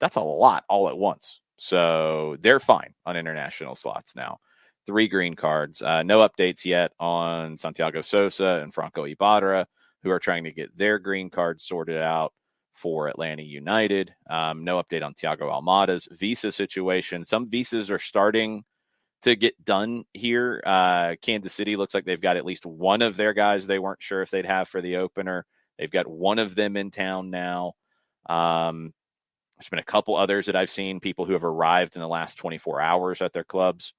That's a lot all at once. So they're fine on international slots now. 3 green cards. No updates yet on Santiago Sosa and Franco Ibarra, who are trying to get their green cards sorted out for Atlanta United. No update on Thiago Almada's visa situation. Some visas are starting to get done here. Kansas City looks like they've got at least one of their guys they weren't sure if they'd have for the opener. They've got one of them in town now. There's been a couple others that I've seen, people who have arrived in the last 24 hours at their clubs.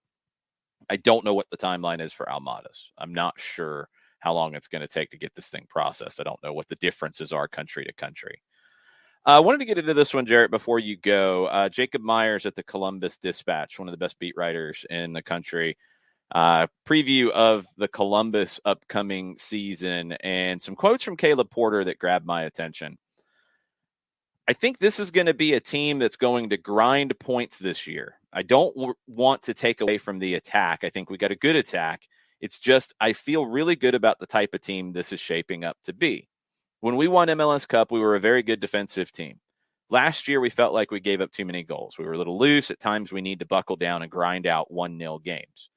I don't know what the timeline is for Almada's. I'm not sure how long it's going to take to get this thing processed. I don't know what the differences are country to country. I wanted to get into this one, Jarrett, before you go. Jacob Myers at the Columbus Dispatch, one of the best beat writers in the country. Preview of the Columbus upcoming season, and some quotes from Caleb Porter that grabbed my attention. I think this is going to be a team that's going to grind points this year. I don't want to take away from the attack. I think we got a good attack. It's just, I feel really good about the type of team this is shaping up to be. When we won MLS Cup, we were a very good defensive team. Last year, we felt like we gave up too many goals. We were a little loose. At times, we need to buckle down and grind out 1-0 games.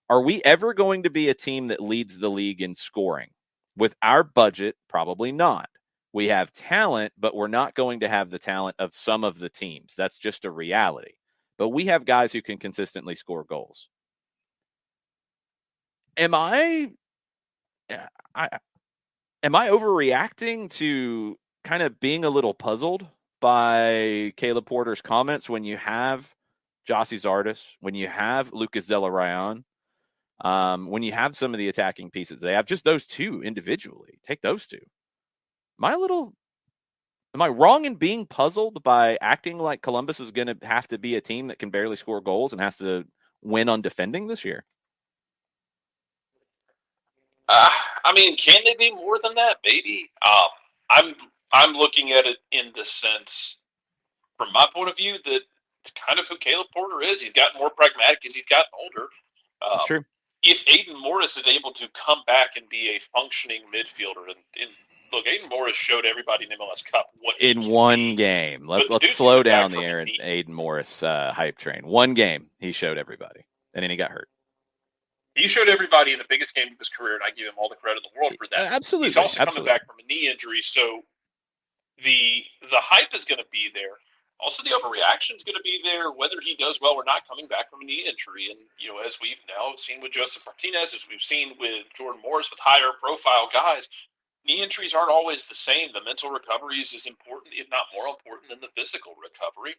Are we ever going to be a team that leads the league in scoring? With our budget, probably not. We have talent, but we're not going to have the talent of some of the teams. That's just a reality. But we have guys who can consistently score goals. Am I overreacting to kind of being a little puzzled by Caleb Porter's comments when you have Jossie Zardes, when you have Lucas Zelarayan, when you have some of the attacking pieces they have, just those two individually? Take those two. Am I wrong in being puzzled by acting like Columbus is going to have to be a team that can barely score goals and has to win on defending this year? I mean, can they be more than that? Maybe. I'm looking at it in the sense, from my point of view, that it's kind of who Caleb Porter is. He's gotten more pragmatic as he's gotten older. That's true. If Aiden Morris is able to come back and be a functioning midfielder, and look, Aiden Morris showed everybody in the MLS Cup what he in one game. Let's slow down the Aiden Morris hype train. One game he showed everybody, and then he got hurt. He showed everybody in the biggest game of his career, and I give him all the credit in the world for that. Absolutely. He's also coming back from a knee injury, so the hype is going to be there. Also, the overreaction is going to be there, whether he does well or not coming back from a knee injury. And, as we've now seen with Joseph Martinez, as we've seen with Jordan Morris, with higher profile guys, knee injuries aren't always the same. The mental recovery is as important, if not more important, than the physical recovery.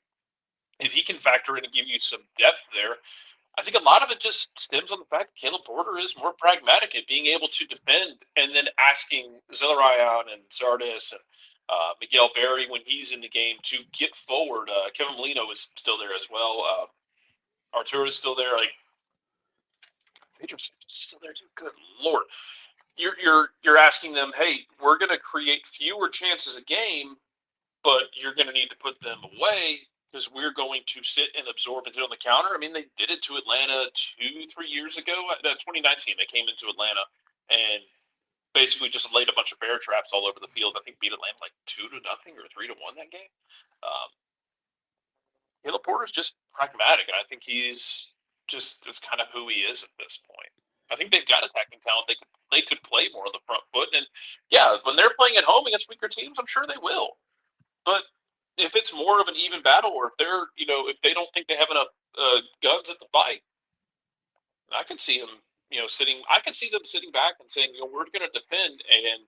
If he can factor in and give you some depth there, I think a lot of it just stems on the fact that Caleb Porter is more pragmatic at being able to defend, and then asking Zelarayan and Zardes and Miguel Berry, when he's in the game, to get forward. Kevin Molino is still there as well. Arturo is still there. Pedro's still there too. Good Lord. You're asking them, hey, we're going to create fewer chances a game, but you're going to need to put them away because we're going to sit and absorb and hit on the counter. I mean, they did it to Atlanta 2-3 years ago. 2019, they came into Atlanta and basically just laid a bunch of bear traps all over the field. I think beat Atlanta 2-0 or 3-1 that game. Caleb Porter's just pragmatic, and I think that's kind of who he is at this point. I think they've got attacking talent. They could play more on the front foot, and yeah, when they're playing at home against weaker teams, I'm sure they will. But if it's more of an even battle, or if they're if they don't think they have enough guns at the fight, I can see them. I can see them sitting back and saying, we're going to defend, and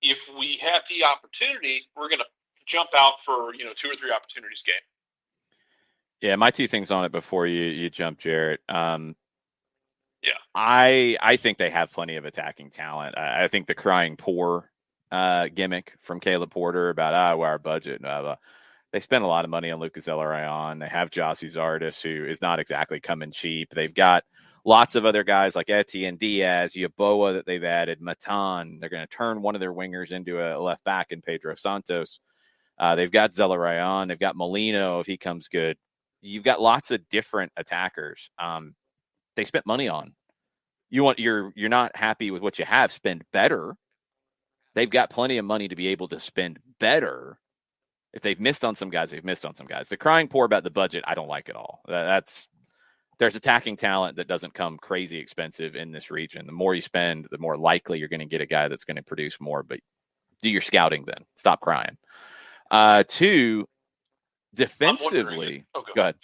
if we have the opportunity, we're going to jump out for 2 or 3 opportunities game. Yeah, my 2 things on it before you jump, Jarrett. Yeah, I think they have plenty of attacking talent. I think the crying poor gimmick from Caleb Porter about our budget. They spent a lot of money on Lucas Zelarayan. They have Jossie Zardes, who is not exactly coming cheap. They've got lots of other guys like Etienne Diaz, Yaboa that they've added, Matan. They're going to turn one of their wingers into a left back in Pedro Santos. They've got Zelarayan. They've got Molino if he comes good. You've got lots of different attackers. They spent money on. You're not happy with what you have. Spend better. They've got plenty of money to be able to spend better. If they've missed on some guys, they've missed on some guys. The crying poor about the budget, I don't like at all. There's attacking talent that doesn't come crazy expensive in this region. The more you spend, the more likely you're going to get a guy that's going to produce more. But do your scouting then. Stop crying. 2, defensively. Go ahead.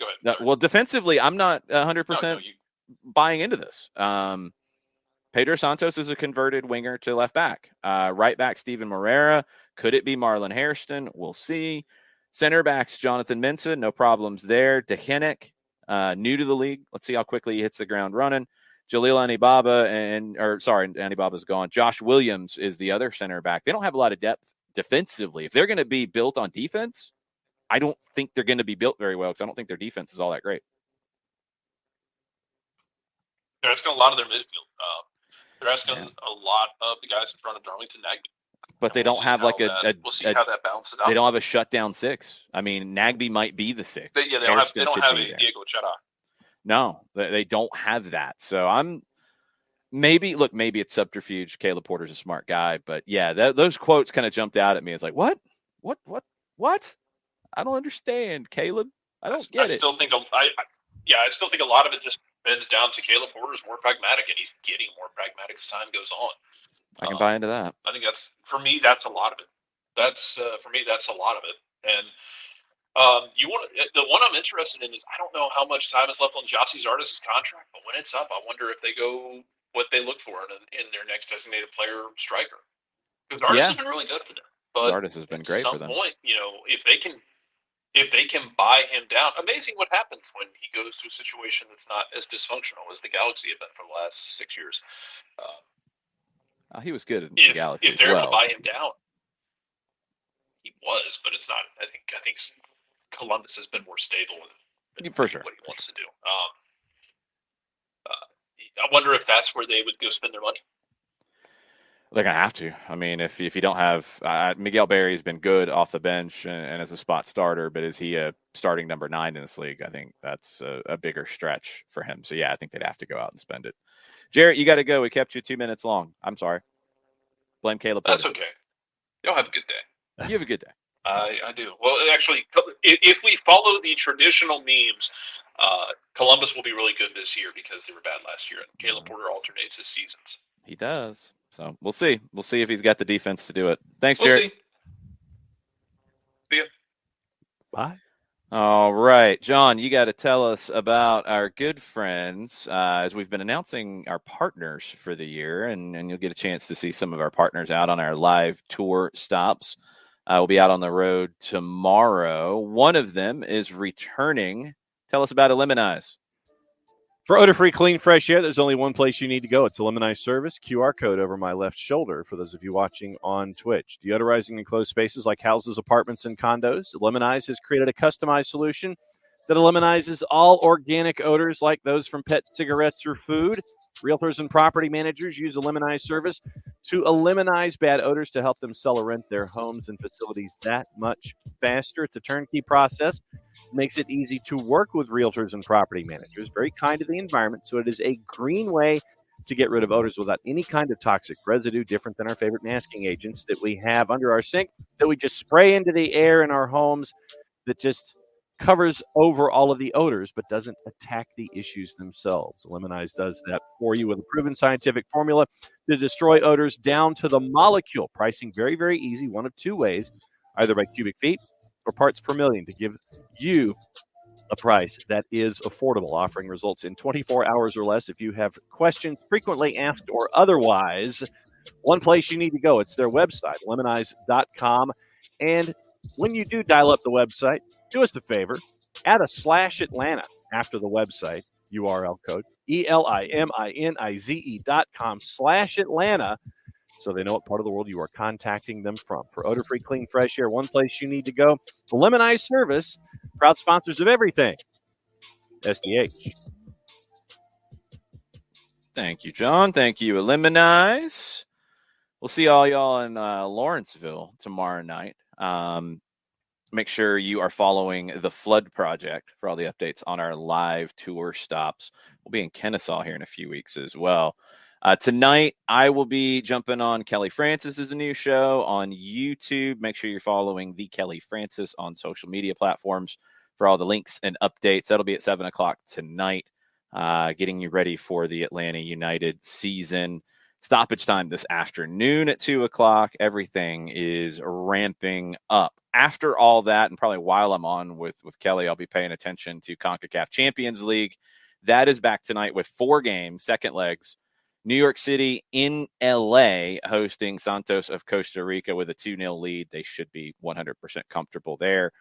Well, defensively, I'm not 100% buying into this. Pedro Santos is a converted winger to left back. Right back, Steven Moreira. Could it be Marlon Hairston? We'll see. Center backs, Jonathan Mensah. No problems there. Dehenek, new to the league. Let's see how quickly he hits the ground running. Jalil Anibaba Anibaba's gone. Josh Williams is the other center back. They don't have a lot of depth defensively. If they're going to be built on defense, I don't think they're going to be built very well because I don't think their defense is all that great. They're asking a lot of their midfield. They're asking a lot of the guys in front of Darlington Nagbe. But they don't have we'll see how that balances out. They don't have a shutdown 6. I mean, Nagbe might be the 6. They don't have a Diego Chera. No, they don't have that. So maybe it's subterfuge. Caleb Porter's a smart guy, but yeah, those quotes kind of jumped out at me. It's like, what? I don't understand, Caleb. I don't get it. I still think a lot of it just bends down to Caleb Porter's more pragmatic, and he's getting more pragmatic as time goes on. I can buy into that. I think that's a lot of it. For me, that's a lot of it. And the one I'm interested in is I don't know how much time is left on Gyasi Zardes' contract, but when it's up, I wonder if they go what they look for in their next designated player striker. Because Zardes has been really good for them. But Zardes has been great for them. At some point, if they can buy him down, amazing what happens when he goes to a situation that's not as dysfunctional as the Galaxy have been for the last 6 years. He was good in the Galaxy. If they're able to buy him down, he was, but it's not. I think Columbus has been more stable for sure. What he wants to do. I wonder if that's where they would go spend their money. They're gonna have to. I mean, if you don't have Miguel Berry's been good off the bench and as a spot starter, but is he a starting number 9 in this league? I think that's a bigger stretch for him. So yeah, I think they'd have to go out and spend it. Jarrett, you got to go. We kept you 2 minutes long. I'm sorry. Blame Caleb. That's okay. Y'all have a good day. You have a good day. I do. Well, actually, if we follow the traditional memes, Columbus will be really good this year because they were bad last year. And Caleb Porter alternates his seasons. He does. So we'll see. We'll see if he's got the defense to do it. Thanks, Jarrett. See ya. Bye. All right, John, you got to tell us about our good friends as we've been announcing our partners for the year, and you'll get a chance to see some of our partners out on our live tour stops. We'll be out on the road tomorrow. One of them is returning. Tell us about Eliminize. For odor-free, clean, fresh air, there's only one place you need to go. It's Eliminize service. QR code over my left shoulder for those of you watching on Twitch. Deodorizing enclosed spaces like houses, apartments, and condos. Eliminize has created a customized solution that eliminizes all organic odors like those from pet cigarettes or food. Realtors and property managers use Eliminize service to eliminate bad odors to help them sell or rent their homes and facilities that much faster. It's a turnkey process. It makes it easy to work with realtors and property managers. Very kind to the environment, so it is a green way to get rid of odors without any kind of toxic residue, different than our favorite masking agents that we have under our sink that we just spray into the air in our homes that just covers over all of the odors but doesn't attack the issues themselves. Eliminize does that for you with a proven scientific formula to destroy odors down to the molecule. Pricing very, very easy, one of 2 ways, either by cubic feet or parts per million, to give you a price that is affordable, offering results in 24 hours or less. If you have questions, frequently asked or otherwise, one place you need to go. It's their website, eliminize.com. And when you do dial up the website, do us a favor, add a /Atlanta after the website URL code, ELIMINIZE.com /Atlanta, so they know what part of the world you are contacting them from. For odor-free, clean, fresh air, one place you need to go. The Eliminize service, proud sponsors of everything, SDH. Thank you, John. Thank you, Eliminize. We'll see all y'all in Lawrenceville tomorrow night. Make sure you are following the Flood Project for all the updates on our live tour stops. We'll be in Kennesaw here in a few weeks as well. Tonight, I will be jumping on Kelly Francis's new show on YouTube. Make sure you're following the Kelly Francis on social media platforms for all the links and updates. That'll be at 7 o'clock tonight, getting you ready for the Atlanta United season. Stoppage time this afternoon at 2 o'clock. Everything is ramping up. After all that, and probably while I'm on with Kelly, I'll be paying attention to CONCACAF Champions League. That is back tonight with 4 games, second legs. New York City in LA hosting Santos of Costa Rica with a 2-0 lead. They should be 100% comfortable there.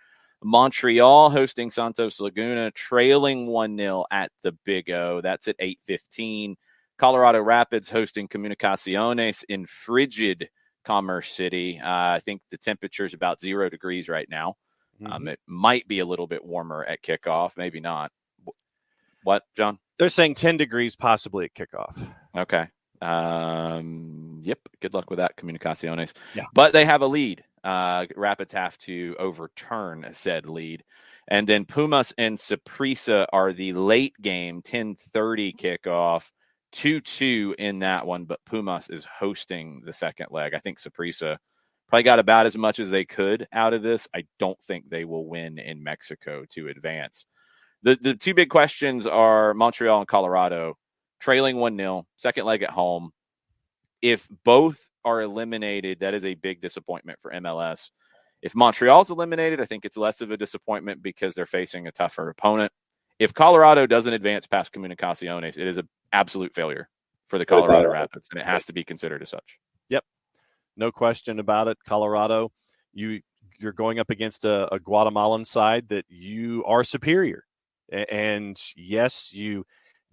Montreal hosting Santos Laguna, trailing 1-0 at the Big O. That's at 8:15. Colorado Rapids hosting Comunicaciones in frigid Commerce City. I think the temperature is about 0 degrees right now. It might be a little bit warmer at kickoff, maybe not. What, John? They're saying 10 degrees possibly at kickoff. Okay. Yep. Good luck with that, Comunicaciones. Yeah. But they have a lead. Rapids have to overturn said lead. And then Pumas and Saprissa are the late game, 10:30 kickoff. 2-2 in that one, but Pumas is hosting the second leg. I think Saprissa probably got about as much as they could out of this. I don't think they will win in Mexico to advance. The 2 big questions are Montreal and Colorado, trailing 1-0, second leg at home. if both are eliminated, that is a big disappointment for MLS. If Montreal's eliminated, I think it's less of a disappointment because they're facing a tougher opponent. If Colorado doesn't advance past Comunicaciones, it is an absolute failure for the Colorado Rapids, and it has to be considered as such. Yep. No question about it. Colorado, you're going up against a Guatemalan side that you are superior. And yes, you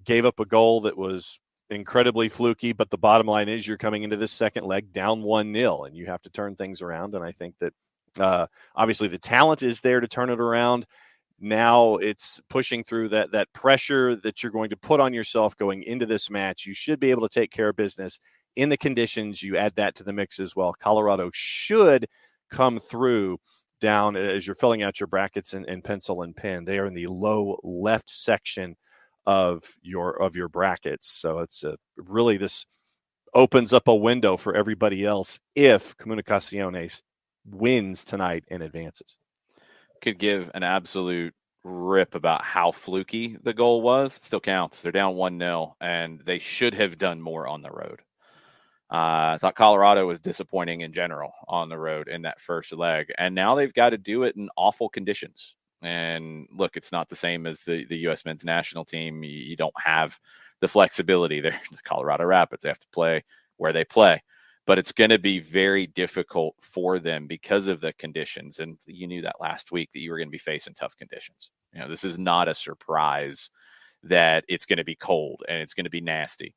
gave up a goal that was incredibly fluky, but the bottom line is you're coming into this second leg down 1-0, and you have to turn things around. And I think that obviously the talent is there to turn it around. Now it's pushing through that pressure that you're going to put on yourself going into this match. You should be able to take care of business in the conditions. You add that to the mix as well. Colorado should come through down as you're filling out your brackets and pencil and pen. They are in the low left section of your brackets. So it's really, this opens up a window for everybody else if Comunicaciones wins tonight and advances. Could give an absolute rip about how fluky the goal was. It still counts. They're down 1-0, and they should have done more on the road. I thought Colorado was disappointing in general on the road in that first leg, and now they've got to do it in awful conditions. And look, it's not the same as the U.S. men's national team. You don't have the flexibility there. The Colorado Rapids, they have to play where they play. But it's going to be very difficult for them because of the conditions. And you knew that last week that you were going to be facing tough conditions. You know, this is not a surprise that it's going to be cold and it's going to be nasty.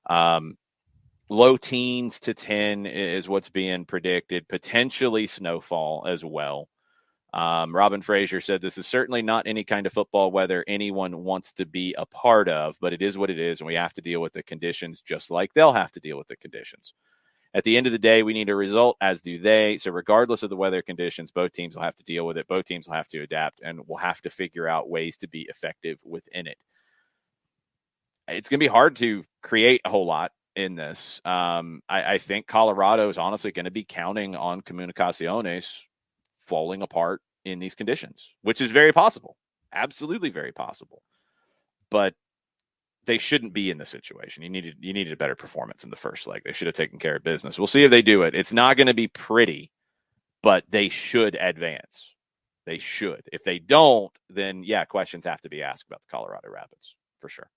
Low teens to 10 is what's being predicted, potentially snowfall as well. Robin Fraser said this is certainly not any kind of football weather anyone wants to be a part of, but it is what it is, and we have to deal with the conditions just like they'll have to deal with the conditions. At the end of the day, we need a result, as do they. So regardless of the weather conditions, both teams will have to deal with it. Both teams will have to adapt, and we'll have to figure out ways to be effective within it. It's going to be hard to create a whole lot in this. I think Colorado is honestly going to be counting on Comunicaciones falling apart in these conditions, which is very possible. Absolutely very possible. But they shouldn't be in this situation. You needed a better performance in the first leg. They should have taken care of business. We'll see if they do it. It's not going to be pretty, but they should advance. They should. If they don't, then yeah, questions have to be asked about the Colorado Rapids for sure.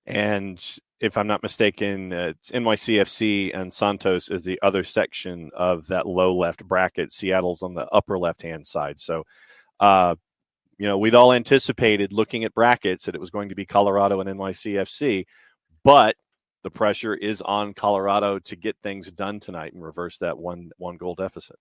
And if I'm not mistaken, it's NYCFC and Santos is the other section of that low left bracket. Seattle's on the upper left-hand side. So, we'd all anticipated looking at brackets that it was going to be Colorado and NYCFC, but the pressure is on Colorado to get things done tonight and reverse that one goal deficit.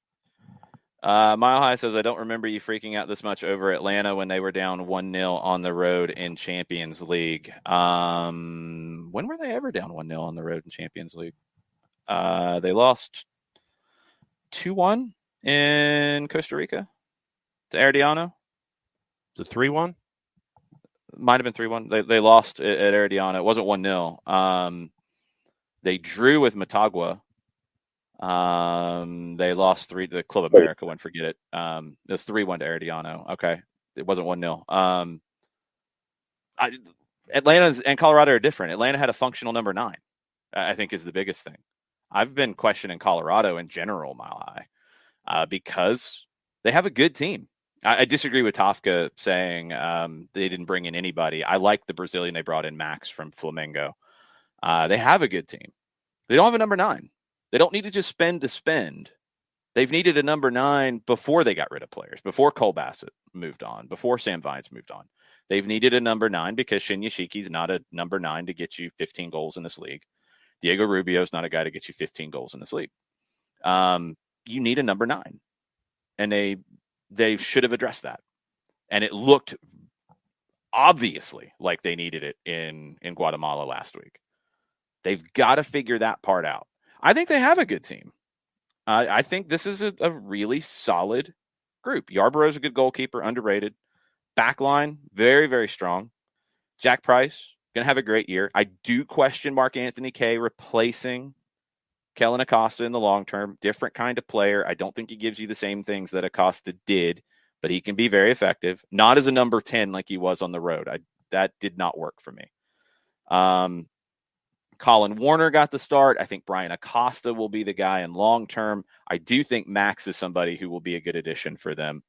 Mile High says, I don't remember you freaking out this much over Atlanta when they were down 1-0 on the road in Champions League. When were they ever down 1-0 on the road in Champions League? They lost 2-1 in Costa Rica to Herediano. Is it 3-1? Might have been 3-1. They lost at Herediano. It wasn't 1-0. They drew with Motagua. They lost 3 to the Club América one. Forget it. It was 3-1 to Herediano. Okay. It wasn't 1-0. Atlanta and Colorado are different. Atlanta had a functional number 9, I think is the biggest thing. I've been questioning Colorado in general, Mile High, because they have a good team. I disagree with Tafka saying they didn't bring in anybody. I like the Brazilian they brought in, Max from Flamengo. They have a good team. They don't have a number 9. They don't need to just spend to spend. They've needed a number 9 before they got rid of players, before Cole Bassett moved on, before Sam Vines moved on. They've needed a number 9 because Shinya Shiki's not a number 9 to get you 15 goals in this league. Diego Rubio's not a guy to get you 15 goals in this league. You need a number 9. And they should have addressed that. And it looked obviously like they needed it in Guatemala last week. They've got to figure that part out. I think they have a good team. I think this is a really solid group. Yarbrough's a good goalkeeper, underrated. Backline, very, very strong. Jack Price, going to have a great year. I do question Mark Anthony Kaye replacing Kellen Acosta in the long term. Different kind of player. I don't think he gives you the same things that Acosta did, but he can be very effective. Not as a number 10 like he was on the road. That did not work for me. Colin Warner got the start. I think Brian Acosta will be the guy in long term. I do think Max is somebody who will be a good addition for them.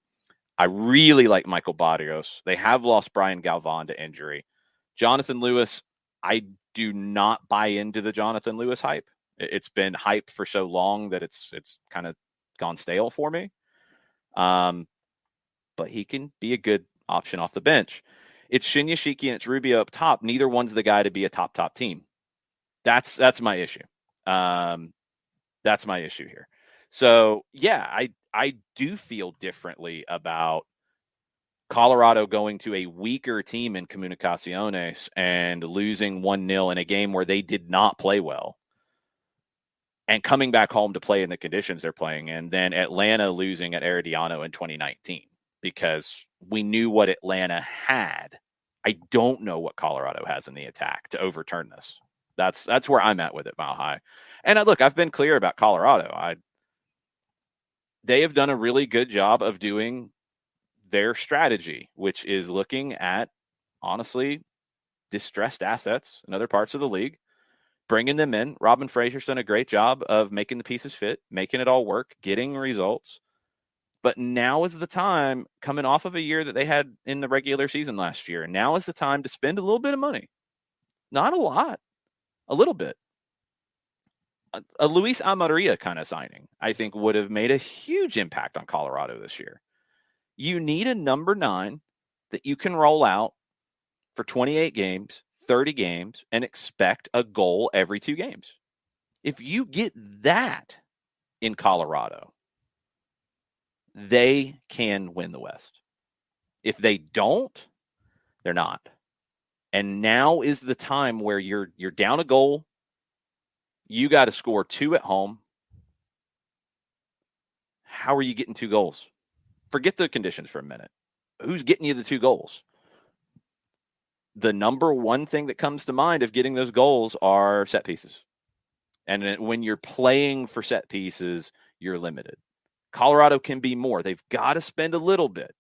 I really like Michael Barrios. They have lost Brian Galvan to injury. Jonathan Lewis, I do not buy into the Jonathan Lewis hype. It's been hype for so long that it's kind of gone stale for me. But he can be a good option off the bench. It's Shinyashiki and it's Rubio up top. Neither one's the guy to be a top team. That's my issue. That's my issue here. So yeah, I do feel differently about Colorado going to a weaker team in Comunicaciones and losing 1-0 in a game where they did not play well and coming back home to play in the conditions they're playing in, then Atlanta losing at Herediano in 2019 because we knew what Atlanta had. I don't know what Colorado has in the attack to overturn this. That's where I'm at with it, Mile High. And look, I've been clear about Colorado. They have done a really good job of doing their strategy, which is looking at, honestly, distressed assets in other parts of the league, bringing them in. Robin Frazier's done a great job of making the pieces fit, making it all work, getting results. But now is the time, coming off of a year that they had in the regular season last year, now is the time to spend a little bit of money. Not a lot, a little bit. A Luis Amarilla kind of signing, I think, would have made a huge impact on Colorado this year. You need a number 9 that you can roll out for 28 games, 30 games, and expect a goal every 2 games. If you get that in Colorado, they can win the West. If they don't, they're not. And now is the time where you're down a goal. You got to score 2 at home. How are you getting 2 goals? Forget the conditions for a minute. Who's getting you the 2 goals? The number one thing that comes to mind of getting those goals are set pieces. And when you're playing for set pieces, you're limited. Colorado can be more. They've got to spend a little bit.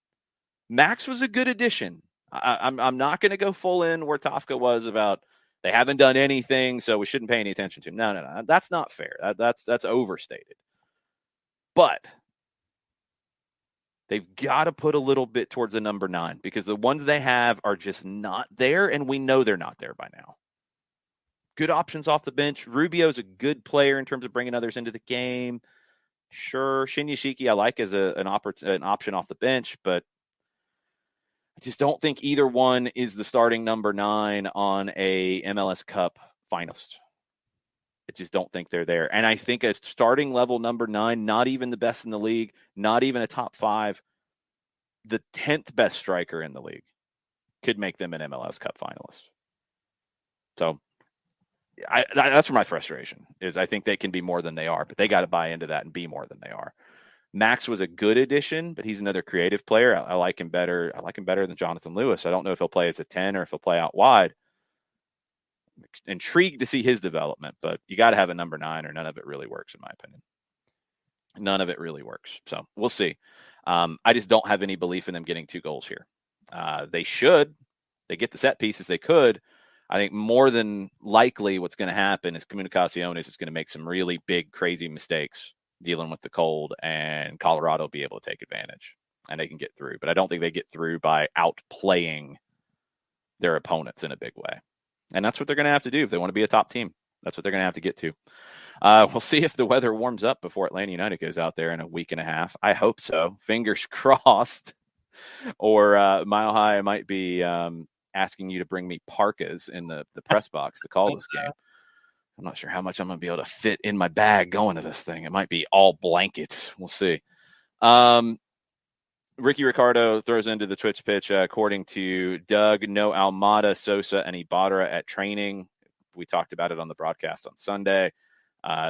Max was a good addition. I'm not going to go full in where Tafka was about they haven't done anything, so we shouldn't pay any attention to them. No. That's not fair. That's overstated. But they've got to put a little bit towards the number 9 because the ones they have are just not there, and we know they're not there by now. Good options off the bench. Rubio's a good player in terms of bringing others into the game. Sure, Shinyashiki I like as an option off the bench, but I just don't think either one is the starting number 9 on a MLS Cup finalist. I just don't think they're there. And I think a starting level number 9, not even the best in the league, not even a top 5, the 10th best striker in the league could make them an MLS Cup finalist. So that's where my frustration is. I think they can be more than they are, but they got to buy into that and be more than they are. Max was a good addition, but he's another creative player. I like him better. I like him better than Jonathan Lewis. I don't know if he'll play as a 10 or if he'll play out wide. I'm intrigued to see his development, but you got to have a number 9 or none of it really works, in my opinion. None of it really works. So we'll see. I just don't have any belief in them getting 2 goals here. They should. They get the set pieces. They could. I think more than likely what's going to happen is Comunicaciones is going to make some really big, crazy mistakes dealing with the cold, and Colorado will be able to take advantage, and they can get through. But I don't think they get through by outplaying their opponents in a big way. And that's what they're going to have to do if they want to be a top team. That's what they're going to have to get to. We'll see if the weather warms up before Atlanta United goes out there in a week and a half. I hope so. Fingers crossed. Or Mile High might be asking you to bring me parkas in the press box to call this game. I'm not sure how much I'm going to be able to fit in my bag going to this thing. It might be all blankets. We'll see. Ricky Ricardo throws into the Twitch pitch. According to Doug, no Almada, Sosa, and Ibarra at training. We talked about it on the broadcast on Sunday.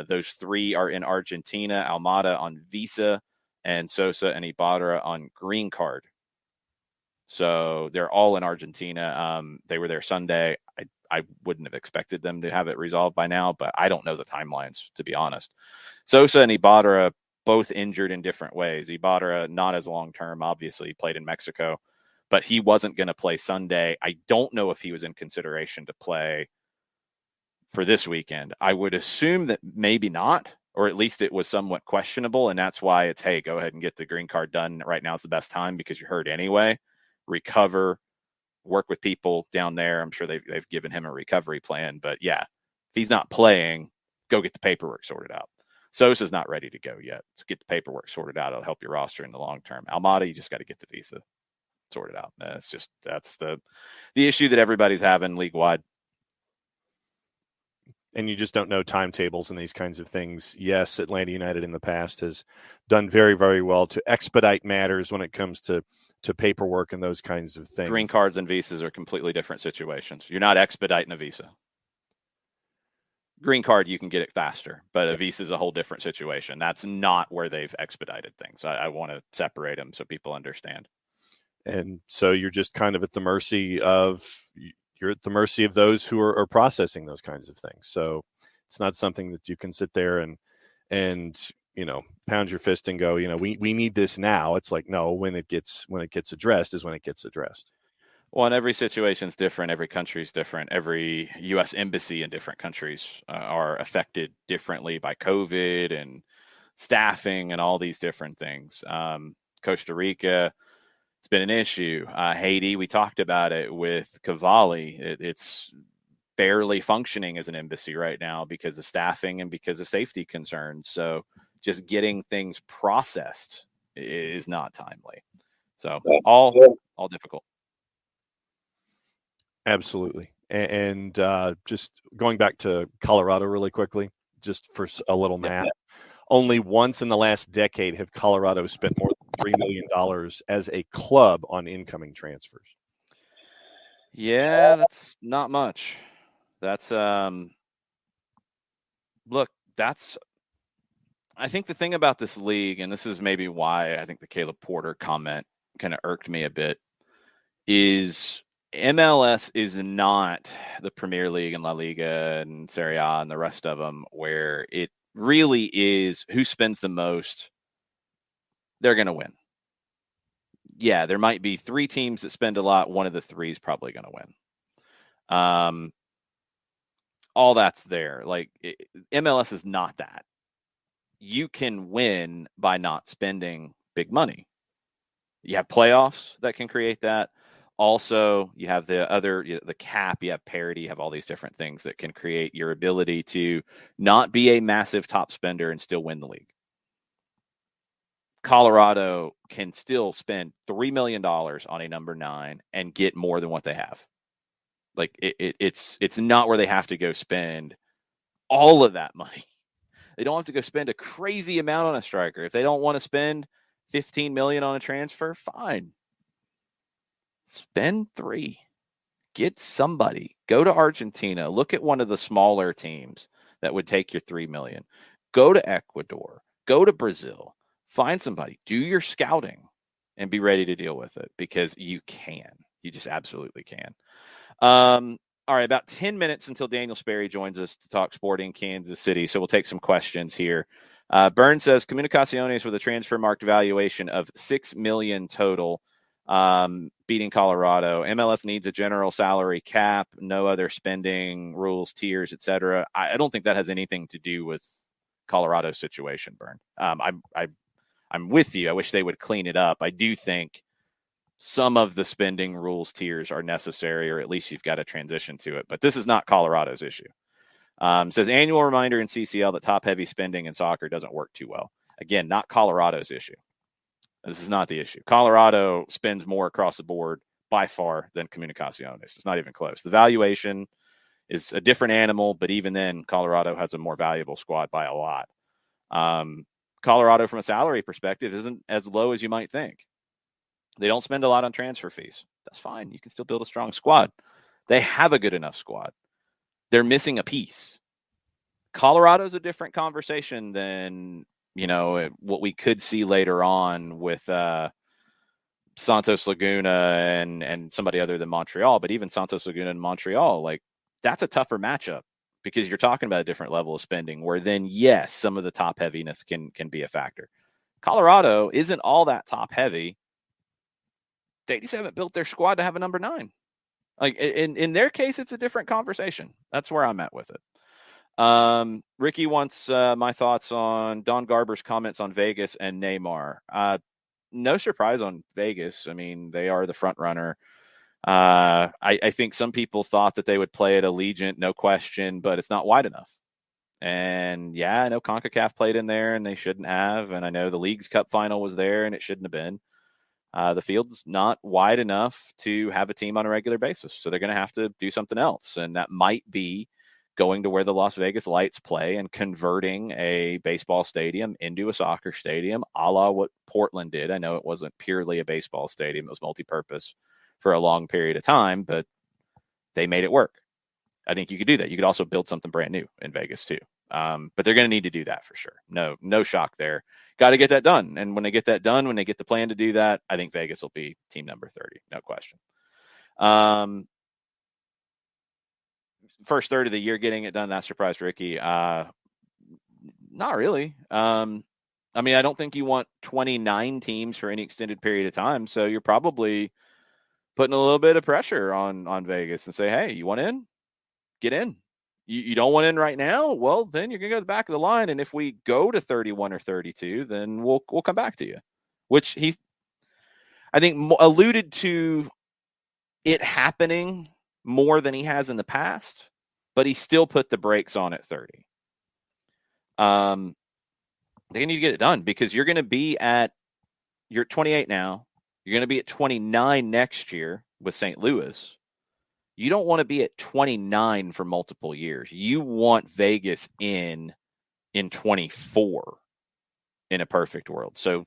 Those 3 are in Argentina. Almada on visa, and Sosa and Ibarra on green card. So they're all in Argentina. They were there Sunday. I wouldn't have expected them to have it resolved by now, but I don't know the timelines, to be honest. Sosa and Ibarra both injured in different ways. Ibarra not as long-term, obviously. He played in Mexico, but he wasn't going to play Sunday. I don't know if he was in consideration to play for this weekend. I would assume that maybe not, or at least it was somewhat questionable, and that's why it's, hey, go ahead and get the green card done. Right now is the best time because you're hurt anyway. Recover, work with people down there. I'm sure they've given him a recovery plan, but yeah, if he's not playing, go get the paperwork sorted out. Sosa's not ready to go yet. So get the paperwork sorted out. It'll help your roster in the long term. Almada, you just got to get the visa sorted out. That's the issue that everybody's having league wide. And you just don't know timetables and these kinds of things. Yes, Atlanta United in the past has done very, very well to expedite matters when it comes to paperwork and those kinds of things. Green cards and visas are completely different situations. You're not expediting a visa. Green card, you can get it faster, but a visa is a whole different situation. That's not where they've expedited things. I want to separate them so people understand. And so you're just kind of at the mercy of those who are processing those kinds of things. So it's not something that you can sit there and pound your fist and go, we need this now. It's like, no, when it gets addressed is when it gets addressed. Well, and every situation is different. Every country is different. Every U.S. embassy in different countries are affected differently by COVID and staffing and all these different things. Costa Rica, it's been an issue. Haiti, we talked about it with Cavalli. It's barely functioning as an embassy right now because of staffing and because of safety concerns. So just getting things processed is not timely. So all difficult. Absolutely. And just going back to Colorado really quickly, just for a little math, only once in the last decade have Colorado spent more than $3 million as a club on incoming transfers. Yeah, that's not much. That's I think the thing about this league, and this is maybe why I think the Caleb Porter comment kind of irked me a bit, is MLS is not the Premier League and La Liga and Serie A and the rest of them, where it really is who spends the most, they're going to win. Yeah, there might be 3 teams that spend a lot. One of the 3 is probably going to win. All that's there. Like MLS is not that. You can win by not spending big money. You have playoffs that can create that. Also, you have the cap, you have parity, you have all these different things that can create your ability to not be a massive top spender and still win the league. Colorado can still spend $3 million on a number 9 and get more than what they have. Like it's not where they have to go spend all of that money. They don't have to go spend a crazy amount on a striker. If they don't want to spend $15 million on a transfer, fine. Spend 3. Get somebody. Go to Argentina. Look at one of the smaller teams that would take your $3 million. Go to Ecuador. Go to Brazil. Find somebody. Do your scouting and be ready to deal with it because you can. You just absolutely can. All right, about 10 minutes until Daniel Sperry joins us to talk Sporting Kansas City. So we'll take some questions here. Byrne says Comunicaciones with a transfer market valuation of $6 million total. Beating Colorado. MLS needs a general salary cap, no other spending rules, tiers, etc. I don't think that has anything to do with Colorado's situation, Byrne. I'm with you. I wish they would clean it up. I do think some of the spending rules tiers are necessary, or at least you've got to transition to it. But this is not Colorado's issue. Says annual reminder in CCL that top-heavy spending in soccer doesn't work too well. Again, not Colorado's issue. This is not the issue. Colorado spends more across the board by far than Comunicaciones. It's not even close. The valuation is a different animal, but even then, Colorado has a more valuable squad by a lot. Colorado, from a salary perspective, isn't as low as you might think. They don't spend a lot on transfer fees. That's fine. You can still build a strong squad. They have a good enough squad. They're missing a piece. Colorado's a different conversation than what we could see later on with Santos Laguna and somebody other than Montreal. But even Santos Laguna and Montreal, like that's a tougher matchup because you're talking about a different level of spending where then, yes, some of the top heaviness can be a factor. Colorado isn't all that top heavy. They just haven't built their squad to have a number 9. Like in their case, it's a different conversation. That's where I'm at with it. Ricky wants my thoughts on Don Garber's comments on Vegas and Neymar. No surprise on Vegas. I mean, they are the front runner. I think some people thought that they would play at Allegiant, no question, but it's not wide enough. And yeah, I know CONCACAF played in there and they shouldn't have. And I know the League's Cup final was there and it shouldn't have been. The field's not wide enough to have a team on a regular basis. So they're going to have to do something else. And that might be going to where the Las Vegas Lights play and converting a baseball stadium into a soccer stadium, a la what Portland did. I know it wasn't purely a baseball stadium. It was multi-purpose for a long period of time, but they made it work. I think you could do that. You could also build something brand new in Vegas too. But they're going to need to do that for sure. No shock there. Got to get that done. And when they get that done, when they get the plan to do that, I think Vegas will be team number 30. No question. First third of the year getting it done, that surprised Ricky. Not really. I mean, I don't think you want 29 teams for any extended period of time. So you're probably putting a little bit of pressure on Vegas and say, hey, you want in? Get in. You don't want in right now? Well, then you're going to go to the back of the line. And if we go to 31 or 32, then we'll come back to you. Which he's, I think, alluded to it happening more than he has in the past, but he still put the brakes on at 30. They need to get it done because you're 28 now. You're going to be at 29 next year with St. Louis. You don't want to be at 29 for multiple years. You want Vegas in 24 in a perfect world. So,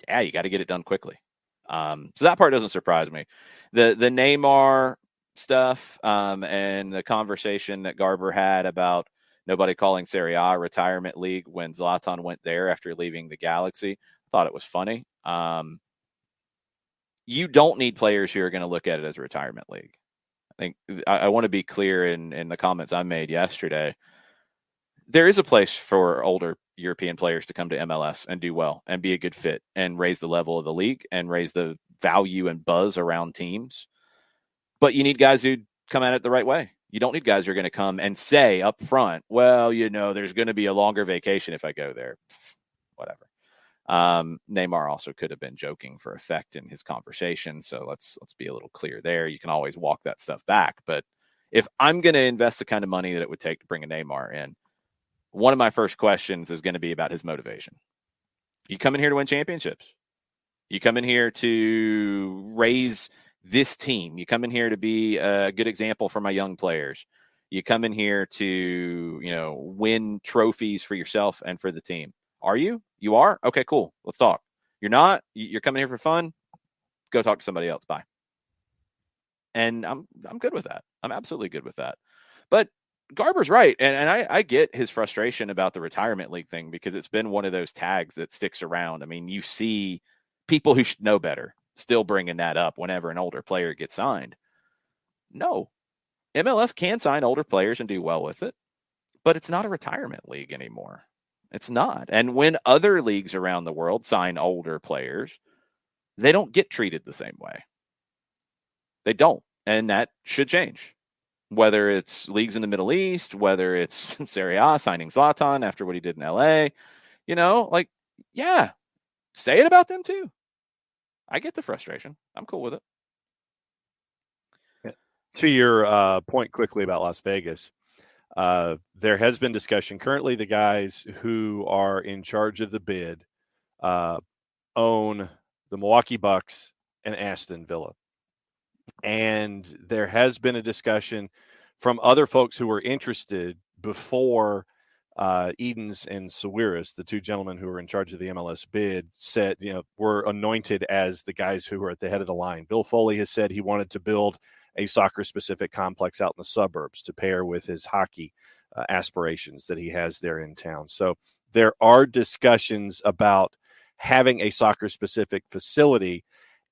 yeah, you got to get it done quickly. So that part doesn't surprise me. The Neymar stuff and the conversation that Garber had about nobody calling Serie A a retirement league when Zlatan went there after leaving the Galaxy, I thought it was funny. You don't need players who are going to look at it as a retirement league. I think I want to be clear in the comments I made yesterday. There is a place for older European players to come to MLS and do well and be a good fit and raise the level of the league and raise the value and buzz around teams. But you need guys who come at it the right way. You don't need guys who are going to come and say up front, well, there's going to be a longer vacation if I go there. Whatever. Neymar also could have been joking for effect in his conversation. So let's be a little clear there. You can always walk that stuff back. But if I'm going to invest the kind of money that it would take to bring a Neymar in, one of my first questions is going to be about his motivation. You come in here to win championships. You come in here to raise this team. You come in here to be a good example for my young players. You come in here to, win trophies for yourself and for the team. Are you? You are? Okay, cool. Let's talk. You're not? You're coming here for fun? Go talk to somebody else. Bye. And I'm good with that. I'm absolutely good with that. But Garber's right. And I get his frustration about the retirement league thing because it's been one of those tags that sticks around. I mean, you see people who should know better still bringing that up whenever an older player gets signed. No. MLS can sign older players and do well with it, but it's not a retirement league anymore. It's not. And when other leagues around the world sign older players, they don't get treated the same way. They don't. And that should change. Whether it's leagues in the Middle East, whether it's Serie A signing Zlatan after what he did in LA, say it about them too. I get the frustration. I'm cool with it. To your point quickly about Las Vegas, there has been discussion. Currently, the guys who are in charge of the bid own the Milwaukee Bucks and Aston Villa. And there has been a discussion from other folks who were interested before Edens and Sawiris, the two gentlemen who were in charge of the MLS bid, said, were anointed as the guys who were at the head of the line. Bill Foley has said he wanted to build a soccer-specific complex out in the suburbs to pair with his hockey aspirations that he has there in town. So there are discussions about having a soccer-specific facility.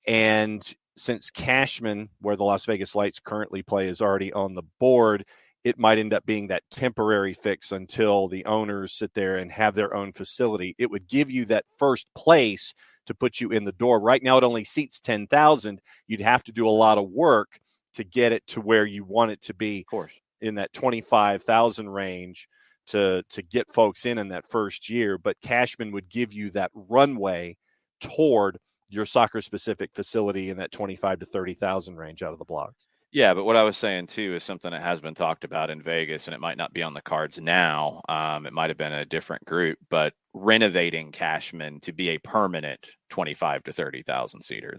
And since Cashman, where the Las Vegas Lights currently play, is already on the board, it might end up being that temporary fix until the owners sit there and have their own facility. It would give you that first place to put you in the door. Right now, it only seats 10,000. You'd have to do a lot of work to get it to where you want it to be. Of course. in that 25,000 range to get folks in that first year, but Cashman would give you that runway toward your soccer-specific facility in that 25 to 30,000 range out of the blocks. Yeah, but what I was saying, too, is something that has been talked about in Vegas, and it might not be on the cards now. It might have been a different group, but renovating Cashman to be a permanent 25 to 30,000 seater.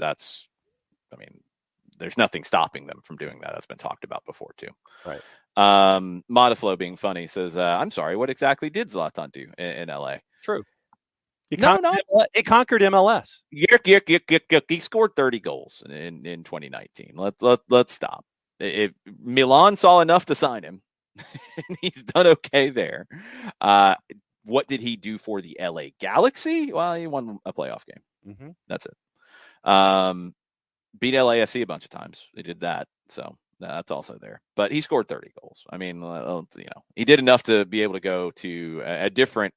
There's nothing stopping them from doing that. That's been talked about before, too. Right. Modiflow, being funny, says, I'm sorry, what exactly did Zlatan do in LA? True. He conquered MLS. He scored 30 goals in 2019. Let's stop. If Milan saw enough to sign him, and he's done okay there. What did he do for the LA Galaxy? Well, he won a playoff game. Mm-hmm. That's it. Beat LAFC a bunch of times. They did that. So that's also there. But he scored 30 goals. I mean, he did enough to be able to go to a different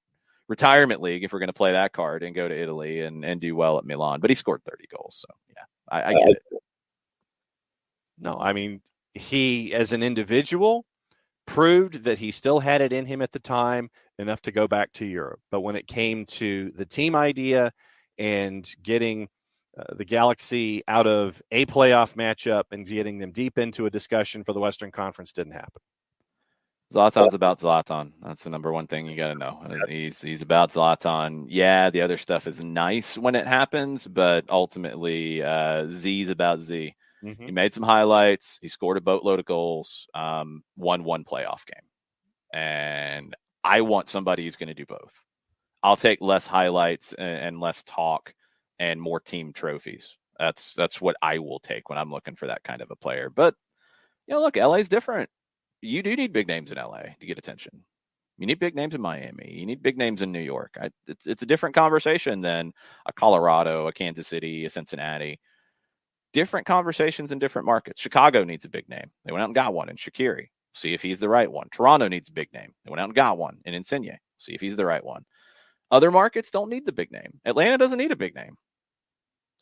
retirement league, if we're going to play that card, and go to Italy and do well at Milan. But he scored 30 goals. So, yeah, I get it. No, I mean, he, as an individual, proved that he still had it in him at the time, enough to go back to Europe. But when it came to the team idea and getting the Galaxy out of a playoff matchup and getting them deep into a discussion for the Western Conference, didn't happen. Zlatan's about Zlatan. That's the number one thing you got to know. He's about Zlatan. Yeah, the other stuff is nice when it happens, but ultimately Z's about Z. Mm-hmm. He made some highlights. He scored a boatload of goals, won one playoff game. And I want somebody who's going to do both. I'll take less highlights and less talk and more team trophies. That's what I will take when I'm looking for that kind of a player. But, look, LA's different. You do need big names in LA to get attention. You need big names in Miami. You need big names in New York. It's a different conversation than a Colorado, a Kansas City, a Cincinnati. Different conversations in different markets. Chicago needs a big name. They went out and got one in Shaqiri. See if he's the right one. Toronto needs a big name. They went out and got one in Insigne. See if he's the right one. Other markets don't need the big name. Atlanta doesn't need a big name.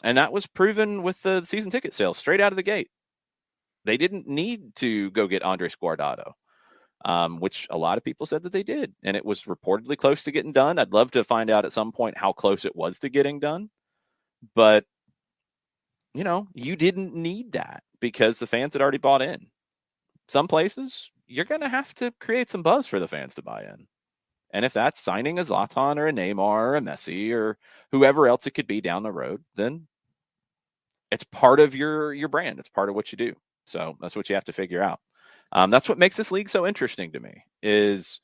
And that was proven with the season ticket sales straight out of the gate. They didn't need to go get Andres Guardado, which a lot of people said that they did. And it was reportedly close to getting done. I'd love to find out at some point how close it was to getting done. But, you didn't need that because the fans had already bought in. Some places, you're going to have to create some buzz for the fans to buy in. And if that's signing a Zlatan or a Neymar or a Messi or whoever else it could be down the road, then it's part of your brand. It's part of what you do. So that's what you have to figure out. That's what makes this league so interesting to me is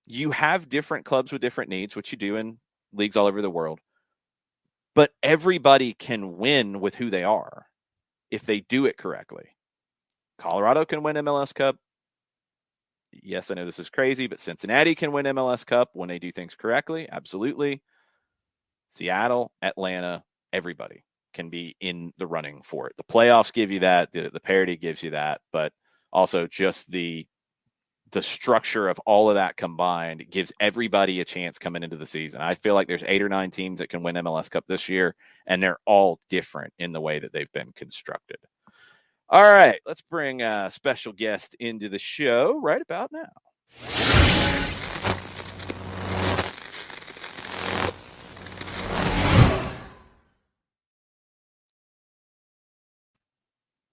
you have different clubs with different needs, which you do in leagues all over the world. But everybody can win with who they are if they do it correctly. Colorado can win MLS Cup. Yes, I know this is crazy, but Cincinnati can win MLS Cup when they do things correctly. Absolutely. Seattle, Atlanta, everybody can be in the running for it. The playoffs give you that. The parity gives you that. But also just the structure of all of that combined gives everybody a chance coming into the season. I feel like there's 8 or 9 teams that can win MLS Cup this year, and they're all different in the way that they've been constructed. All right, let's bring a special guest into the show right about now.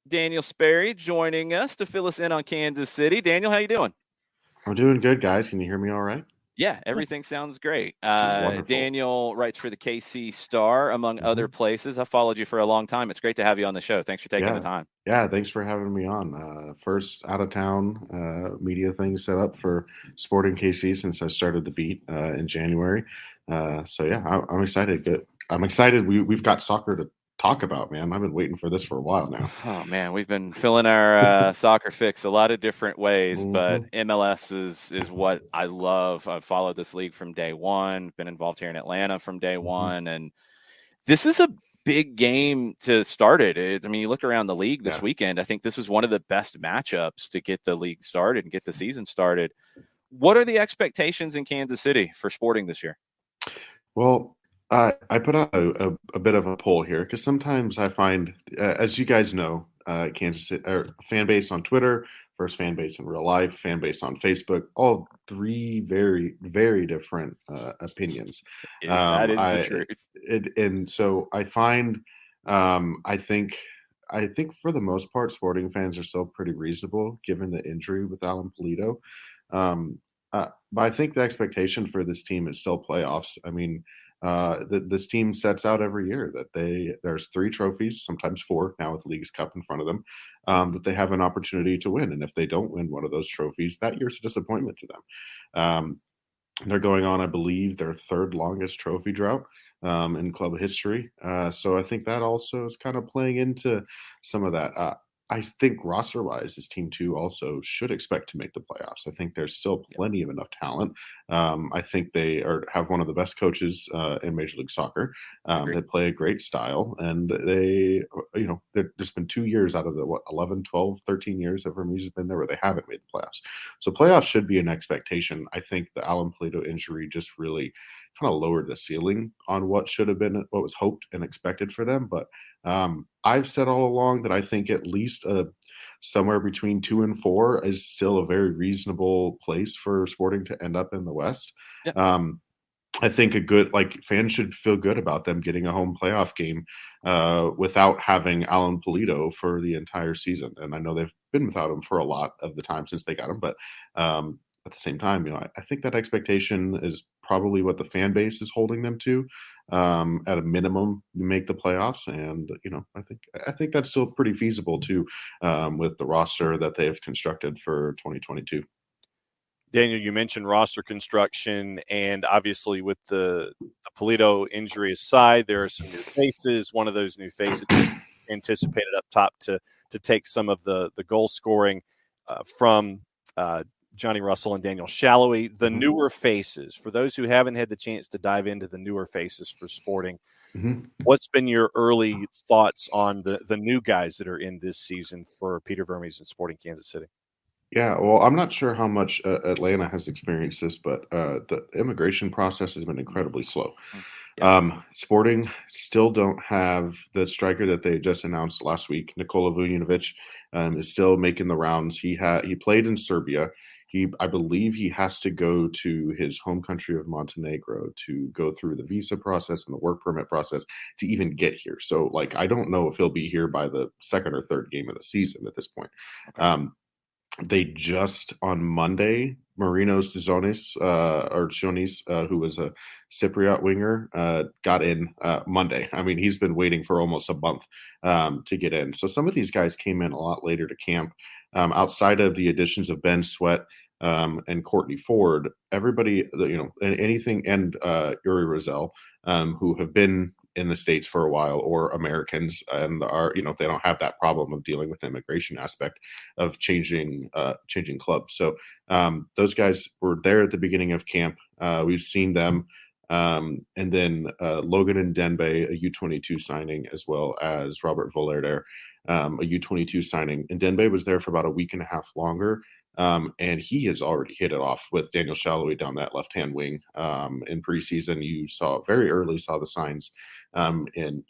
Daniel Sperry joining us to fill us in on Kansas City. Daniel, how you doing? I'm doing good, guys. Can you hear me all right? Yeah, everything sounds great. Daniel writes for the KC Star, among other places. I followed you for a long time. It's great to have you on the show. Thanks for taking the time. Yeah, thanks for having me on. First out-of-town media thing set up for Sporting KC since I started the beat in January. I'm excited. Good. I'm excited. We've got soccer to talk about, man. I've been waiting for this for a while now. Oh man, we've been filling our soccer fix a lot of different ways, but MLS is what I love. I've followed this league from day one, been involved here in Atlanta from day one, and this is a big game to start it. You look around the league this weekend, I think this is one of the best matchups to get the league started and get the season started. What are the expectations in Kansas City for Sporting this year? Well, I put out a bit of a poll here because sometimes I find, as you guys know, Kansas City fan base on Twitter, versus fan base in real life, fan base on Facebook, all three very, very different opinions. That is the truth. And so I find, I think for the most part, Sporting fans are still pretty reasonable given the injury with Alan Pulido. But I think the expectation for this team is still playoffs. I mean, this team sets out every year that there's 3 trophies, sometimes 4 now with the League's Cup in front of them, that they have an opportunity to win. And if they don't win one of those trophies, that year's a disappointment to them. They're going on, I believe, their 3rd longest trophy drought in club history. So I think that also is kind of playing into some of that. I think roster-wise, this team too also should expect to make the playoffs. I think there's still plenty of enough talent. I think they have one of the best coaches in Major League Soccer. They play a great style, and there's been 2 years out of the 11, 12, 13 years that Vermees has been there where they haven't made the playoffs. So playoffs should be an expectation. I think the Alan Pulido injury just really kind of lowered the ceiling on what should have been, what was hoped and expected for them. But I've said all along that I think at least somewhere between 2 and 4 is still a very reasonable place for Sporting to end up in the West. Yeah. I think fans should feel good about them getting a home playoff game without having Alan Pulido for the entire season. And I know they've been without him for a lot of the time since they got him, but at the same time, I think that expectation is probably what the fan base is holding them to. At a minimum, you make the playoffs, and I think that's still pretty feasible too, with the roster that they have constructed for 2022. Daniel, you mentioned roster construction, and obviously with the Pulido injury aside, there are some new faces. One of those new faces anticipated up top to take some of the goal scoring from Johnny Russell and Daniel Shallowy. The newer faces, for those who haven't had the chance to dive into the newer faces for Sporting, what's been your early thoughts on the new guys that are in this season for Peter Vermees and Sporting Kansas City? Yeah, well, I'm not sure how much Atlanta has experienced this, but the immigration process has been incredibly slow. Sporting still don't have the striker that they just announced last week. Nikola Vujanovic is still making the rounds. He played in Serbia. I believe he has to go to his home country of Montenegro to go through the visa process and the work permit process to even get here. So, I don't know if he'll be here by the 2nd or 3rd game of the season at this point. They just on Monday, Marinos Tzonis, who was a Cypriot winger, got in Monday. I mean, he's been waiting for almost a month to get in. So some of these guys came in a lot later to camp. Outside of the additions of Ben Sweat and Courtney Ford, everybody, and Uri Rosell, who have been in the States for a while, or Americans, and are, they don't have that problem of dealing with the immigration aspect of changing clubs. So those guys were there at the beginning of camp. We've seen them. And then Logan Ndenbe, a U22 signing, as well as Robert Volerder, a U22 signing. And Ndenbe was there for about a week and a half longer. And he has already hit it off with Daniel Shallowy down that left-hand wing. In preseason, you saw the signs in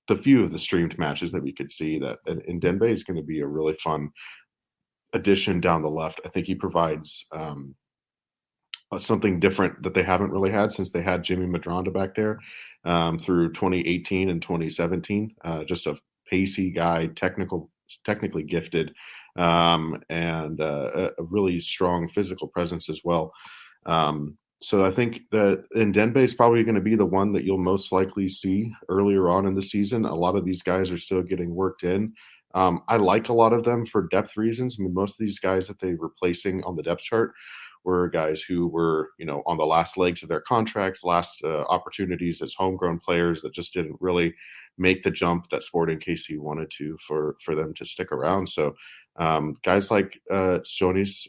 the few of the streamed matches that we could see that Ndenbe is going to be a really fun addition down the left. I think he provides something different that they haven't really had since they had Jimmy Madronda back there through 2018 and 2017. Just a pacey guy, technically gifted, and a really strong physical presence as well. So I think that Ndenbe is probably going to be the one that you'll most likely see earlier on in the season. A lot of these guys are still getting worked in. I like a lot of them for depth reasons. I mean, most of these guys that they're replacing on the depth chart were guys who were, on the last legs of their contracts, last opportunities as homegrown players that just didn't really make the jump that Sporting KC wanted to for them to stick around. So guys like Tzonis,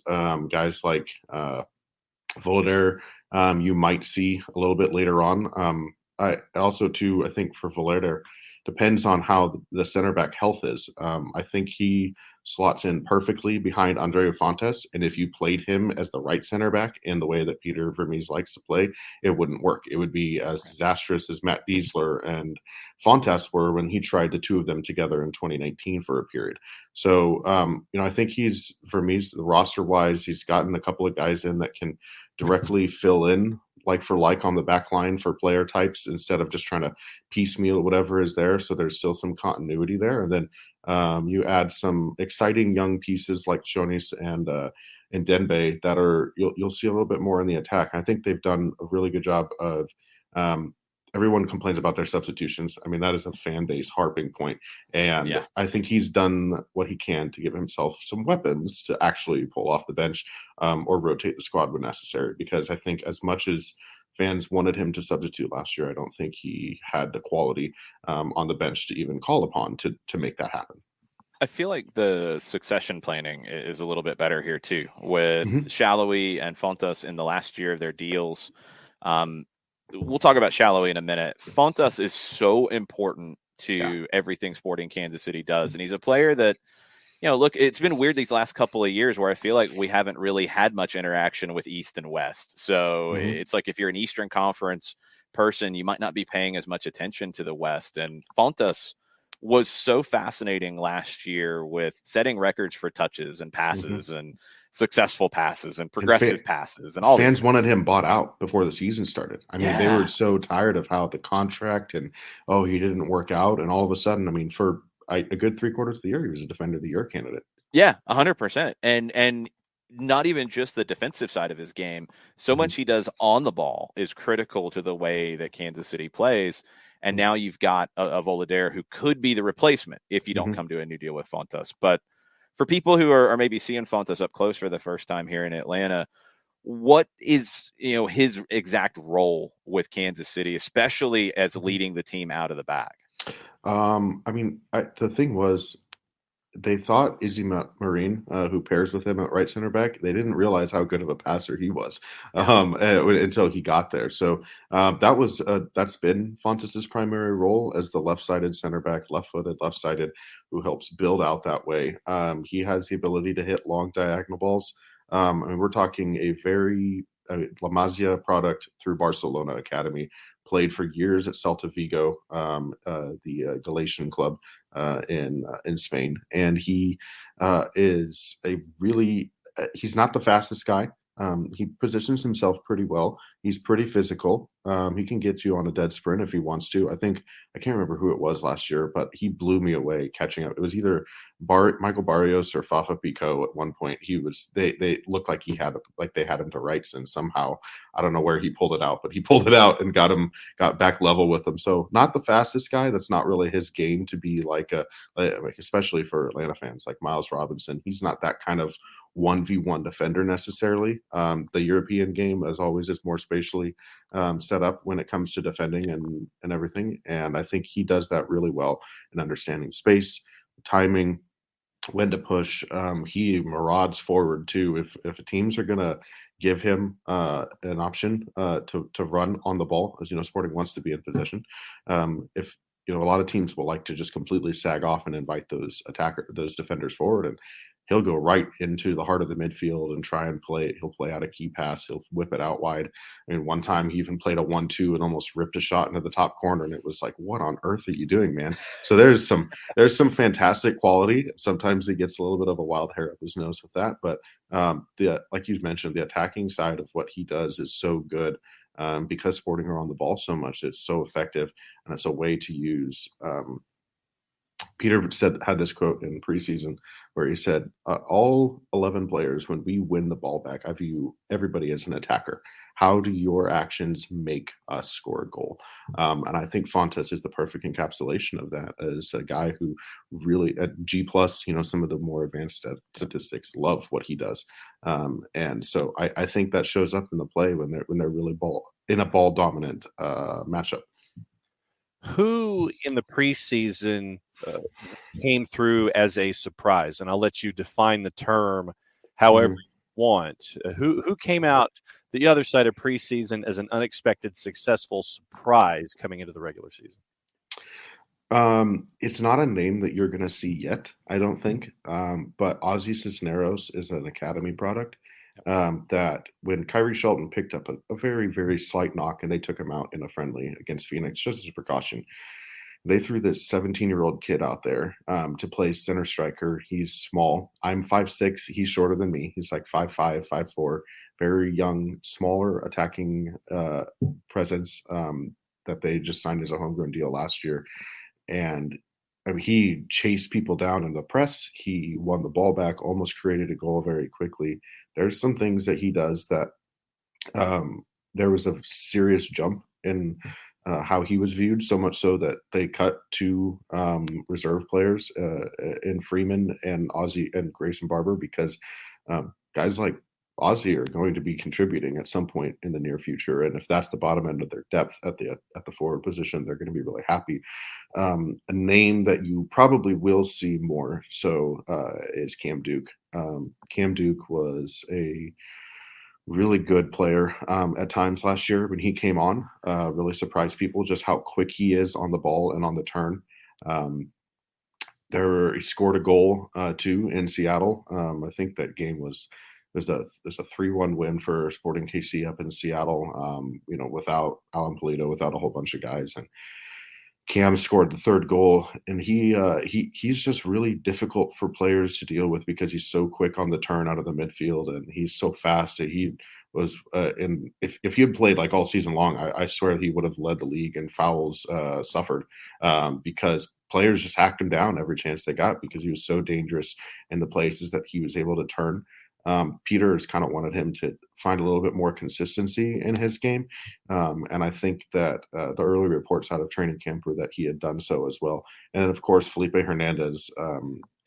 guys like Volerder, you might see a little bit later on. I think for Volerder, depends on how the center back health is. I think he slots in perfectly behind Andreu Fontes, and if you played him as the right center back in the way that Peter Vermes likes to play, it wouldn't work. It would be as disastrous as Matt Diesler and Fontes were when he tried the two of them together in 2019 for a period. So, I think he's, Vermes, roster-wise, he's gotten a couple of guys in that can directly fill in like for like on the back line for player types instead of just trying to piecemeal whatever is there. So there's still some continuity there. And then you add some exciting young pieces like Chonis and Denbe that are you'll see a little bit more in the attack. I think they've done a really good job of everyone complains about their substitutions. I mean, that is a fan base harping point. And I think he's done what he can to give himself some weapons to actually pull off the bench or rotate the squad when necessary. Because I think as much as fans wanted him to substitute last year, I don't think he had the quality on the bench to even call upon to make that happen. I feel like the succession planning is a little bit better here too, with Shallowy and Fontes in the last year of their deals. We'll talk about Shallowy in a minute. Fontes is so important to everything Sporting Kansas City does, and he's a player that, look, it's been weird these last couple of years where I feel like we haven't really had much interaction with East and West. So it's like if you're an Eastern Conference person, you might not be paying as much attention to the West. And Fontes was so fascinating last year with setting records for touches and passes and successful passes and progressive passes and all. Fans wanted him bought out before the season started. I mean, they were so tired of how the contract and, he didn't work out. And all of a sudden, I mean, for a good 3/4 of the year, he was a Defender of the Year candidate. Yeah, 100%. And not even just the defensive side of his game. So much he does on the ball is critical to the way that Kansas City plays. And now you've got a Volodare who could be the replacement if you don't come to a new deal with Fontes. But for people who are maybe seeing Fontes up close for the first time here in Atlanta, what is his exact role with Kansas City, especially as leading the team out of the back? The thing was, they thought Izzy Marine, who pairs with him at right center back, they didn't realize how good of a passer he was until he got there. So that's been Fontes' primary role as the left-sided center back, left-footed, left-sided, who helps build out that way. He has the ability to hit long diagonal balls. And we're talking a very La Masia product through Barcelona Academy. Played for years at Celta Vigo, the Galatian club in Spain, and he is a really he's not the fastest guy. He positions himself pretty well. He's pretty physical. He can get you on a dead sprint if he wants to. I can't remember who it was last year, but he blew me away catching up. It was either Michael Barrios or Fafa Pico at one point. They looked like they had him to rights, and somehow I don't know where he pulled it out, but he pulled it out and got back level with him. So not the fastest guy. That's not really his game to be like especially for Atlanta fans like Miles Robinson. He's not that kind of 1v1 defender necessarily. The European game, as always, is more spatially set up when it comes to defending and everything. And I think he does that really well in understanding space, timing, when to push. He marauds forward too. If teams are going to give him an option to run on the ball, as Sporting wants to be in possession. If a lot of teams will like to just completely sag off and invite those defenders forward, and he'll go right into the heart of the midfield and try and play. He'll play out a key pass. He'll whip it out wide. I mean, one time he even played a 1-2 and almost ripped a shot into the top corner. And it was like, what on earth are you doing, man? So there's some fantastic quality. Sometimes he gets a little bit of a wild hair up his nose with that. But like you mentioned, the attacking side of what he does is so good because Sporting are on the ball so much. It's so effective. And it's a way to use Peter had this quote in preseason where he said, all 11 players, when we win the ball back, I view everybody as an attacker. How do your actions make us score a goal? And I think Fontes is the perfect encapsulation of that, as a guy who really at G+, some of the more advanced statistics love what he does. And so I think that shows up in the play when they're really in a ball dominant matchup. Who in the preseason came through as a surprise? And I'll let you define the term however you want. Who came out the other side of preseason as an unexpected successful surprise coming into the regular season? It's not a name that you're going to see yet, I don't think. But Ozzy Cisneros is an academy product that when Kyrie Shelton picked up a very, very slight knock and they took him out in a friendly against Phoenix just as a precaution, they threw this 17-year-old kid out there to play center striker. He's small. I'm 5'6". He's shorter than me. He's like 5'5", 5'4", very young, smaller attacking presence that they just signed as a homegrown deal last year. And I mean, he chased people down in the press. He won the ball back, almost created a goal very quickly. There's some things that he does that there was a serious jump in how he was viewed, so much so that they cut two reserve players in Freeman and Ozzy and Grayson Barber because guys like Ozzy are going to be contributing at some point in the near future, and if that's the bottom end of their depth at the forward position, they're going to be really happy. A name that you probably will see more so is Cam Duke. Cam Duke was a really good player at times last year when he came on. Really surprised people just how quick he is on the ball and on the turn. He scored a goal too in Seattle. I think that game was. There's a 3-1 win for Sporting KC up in Seattle, without Alan Polito, without a whole bunch of guys. And Cam scored the third goal, and he's just really difficult for players to deal with because he's so quick on the turn out of the midfield, and he's so fast that he was if he had played like all season long, I swear he would have led the league in fouls suffered because players just hacked him down every chance they got because he was so dangerous in the places that he was able to turn. Peter has kind of wanted him to find a little bit more consistency in his game. And I think that the early reports out of training camp were that he had done so as well. And then, of course, Felipe Hernandez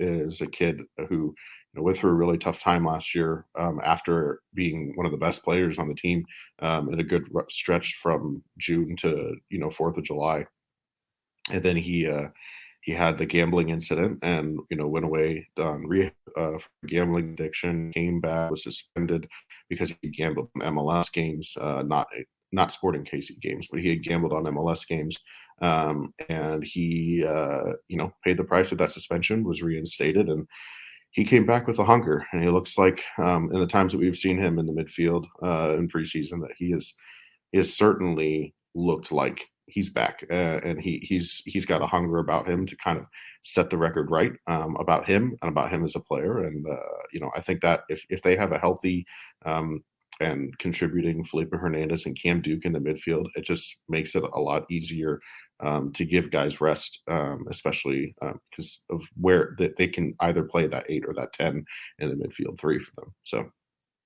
is a kid who went through a really tough time last year after being one of the best players on the team in a good stretch from June to, 4th of July. And then he had the gambling incident and, went away on rehab for gambling addiction, came back, was suspended because he gambled on MLS games, not Sporting KC games, but he had gambled on MLS games. And he, paid the price of that suspension, was reinstated, and he came back with a hunger. And he looks like in the times that we've seen him in the midfield in preseason that he has certainly looked like he's back, and he's got a hunger about him to kind of set the record right about him and about him as a player. And I think that if they have a healthy and contributing Felipe Hernandez and Cam Duke in the midfield, it just makes it a lot easier to give guys rest, especially because of where they can either play that 8 or that 10 in the midfield 3 for them. So.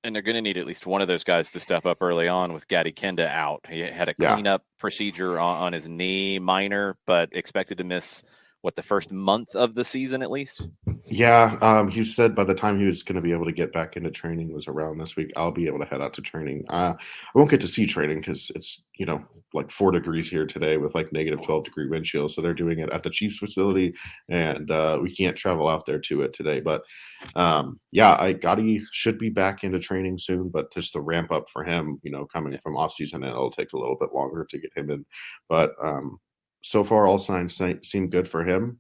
And they're going to need at least one of those guys to step up early on with Gadi Kinda out. He had a cleanup procedure on his knee, minor, but expected to miss, the first month of the season at least? Yeah, he said by the time he was going to be able to get back into training was around this week. I'll be able to head out to training. I won't get to see training because it's, like 4 degrees here today with like negative 12-degree wind chill. So they're doing it at the Chiefs facility, and we can't travel out there to it today. But Gotti should be back into training soon, but just the ramp up for him, coming from off season, it'll take a little bit longer to get him in. But so far, all signs seem good for him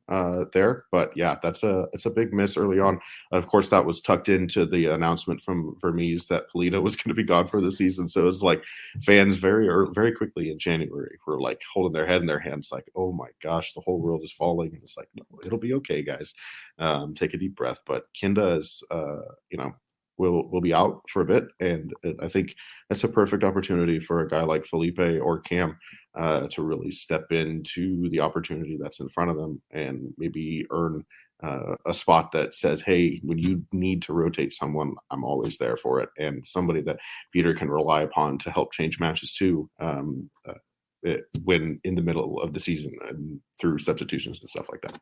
there. But yeah, it's a big miss early on. Of course, that was tucked into the announcement from Vermees that Polito was going to be gone for the season. So it's like fans very quickly in January were like holding their head in their hands, like, oh my gosh, the whole world is falling. And it's like, no, it'll be okay, guys. Take a deep breath. But Kinda is, will be out for a bit, and I think that's a perfect opportunity for a guy like Felipe or Cam to really step into the opportunity that's in front of them and maybe earn a spot that says, hey, when you need to rotate someone, I'm always there for it, and somebody that Peter can rely upon to help change matches too when in the middle of the season and through substitutions and stuff like that.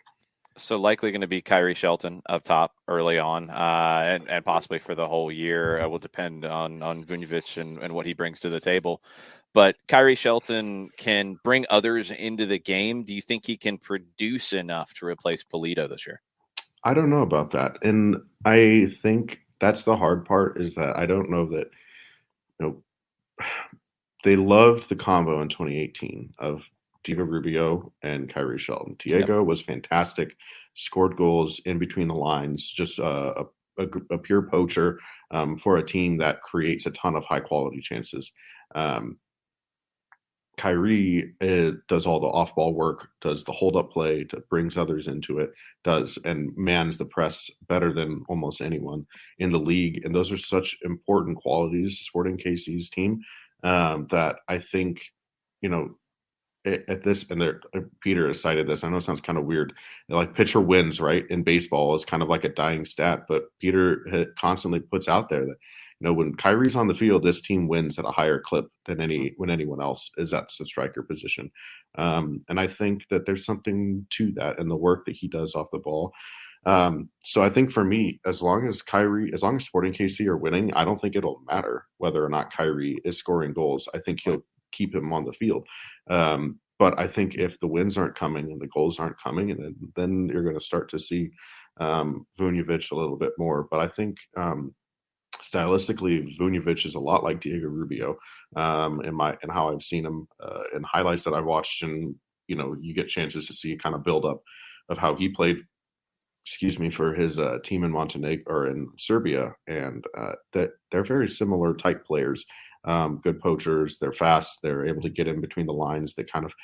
So likely going to be Kyrie Shelton up top early on, and possibly for the whole year. It will depend on Vujnovic and what he brings to the table. But Kyrie Shelton can bring others into the game. Do you think he can produce enough to replace Polito this year? I don't know about that. And I think that's the hard part, is that I don't know that, they loved the combo in 2018 of Diego Rubio and Kyrie Shelton. Diego was fantastic, scored goals in between the lines, just a pure poacher for a team that creates a ton of high quality chances. Kyrie does all the off-ball work, does the hold-up play, brings others into it, and mans the press better than almost anyone in the league. And those are such important qualities to Sporting KC's team that I think, at this, and Peter has cited this. I know it sounds kind of weird. Like pitcher wins, right? In baseball is kind of like a dying stat, but Peter constantly puts out there that, when Kyrie's on the field, this team wins at a higher clip than when anyone else is at the striker position. And I think that there's something to that in the work that he does off the ball. So I think for me, as long as Sporting KC are winning, I don't think it'll matter whether or not Kyrie is scoring goals. I think he'll keep him on the field. But I think if the wins aren't coming and the goals aren't coming, and then you're going to start to see Vujnovic a little bit more. But I think stylistically, Vujnovic is a lot like Diego Rubio in how I've seen him in highlights that I've watched, and you get chances to see kind of build up of how he played. For his team in Montenegro or in Serbia, and that they're very similar type players. Good poachers. They're fast. They're able to get in between the lines. They kind of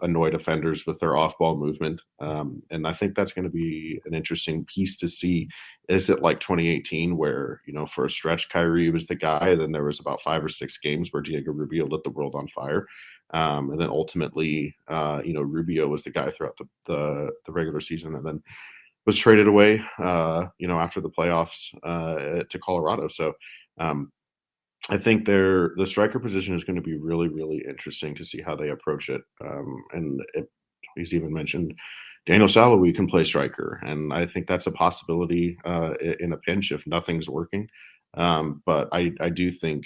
annoy defenders with their off-ball movement. And I think that's going to be an interesting piece to see. Is it like 2018 where, for a stretch, Kyrie was the guy, and then there was about 5 or 6 games where Diego Rubio lit the world on fire. And then ultimately, Rubio was the guy throughout the regular season, and then was traded away, after the playoffs to Colorado. So I think the striker position is going to be really, really interesting to see how they approach it. He's even mentioned Daniel Saloui can play striker, and I think that's a possibility in a pinch if nothing's working. But I do think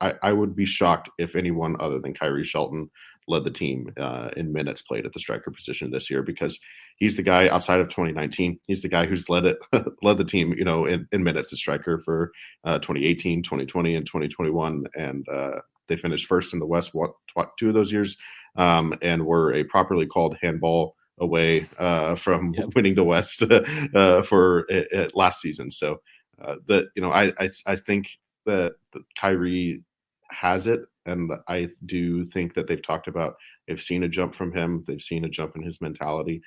I would be shocked if anyone other than Kyrie Shelton led the team in minutes played at the striker position this year, because he's the guy outside of 2019. He's the guy who's led the team, in minutes at striker for 2018, 2020, and 2021. And they finished first in the West 2 of those years, and were a properly called handball away from winning the West for last season. So I think that Kyrie has it. And I do think that they've talked about, they've seen a jump from him. They've seen a jump in his mentality.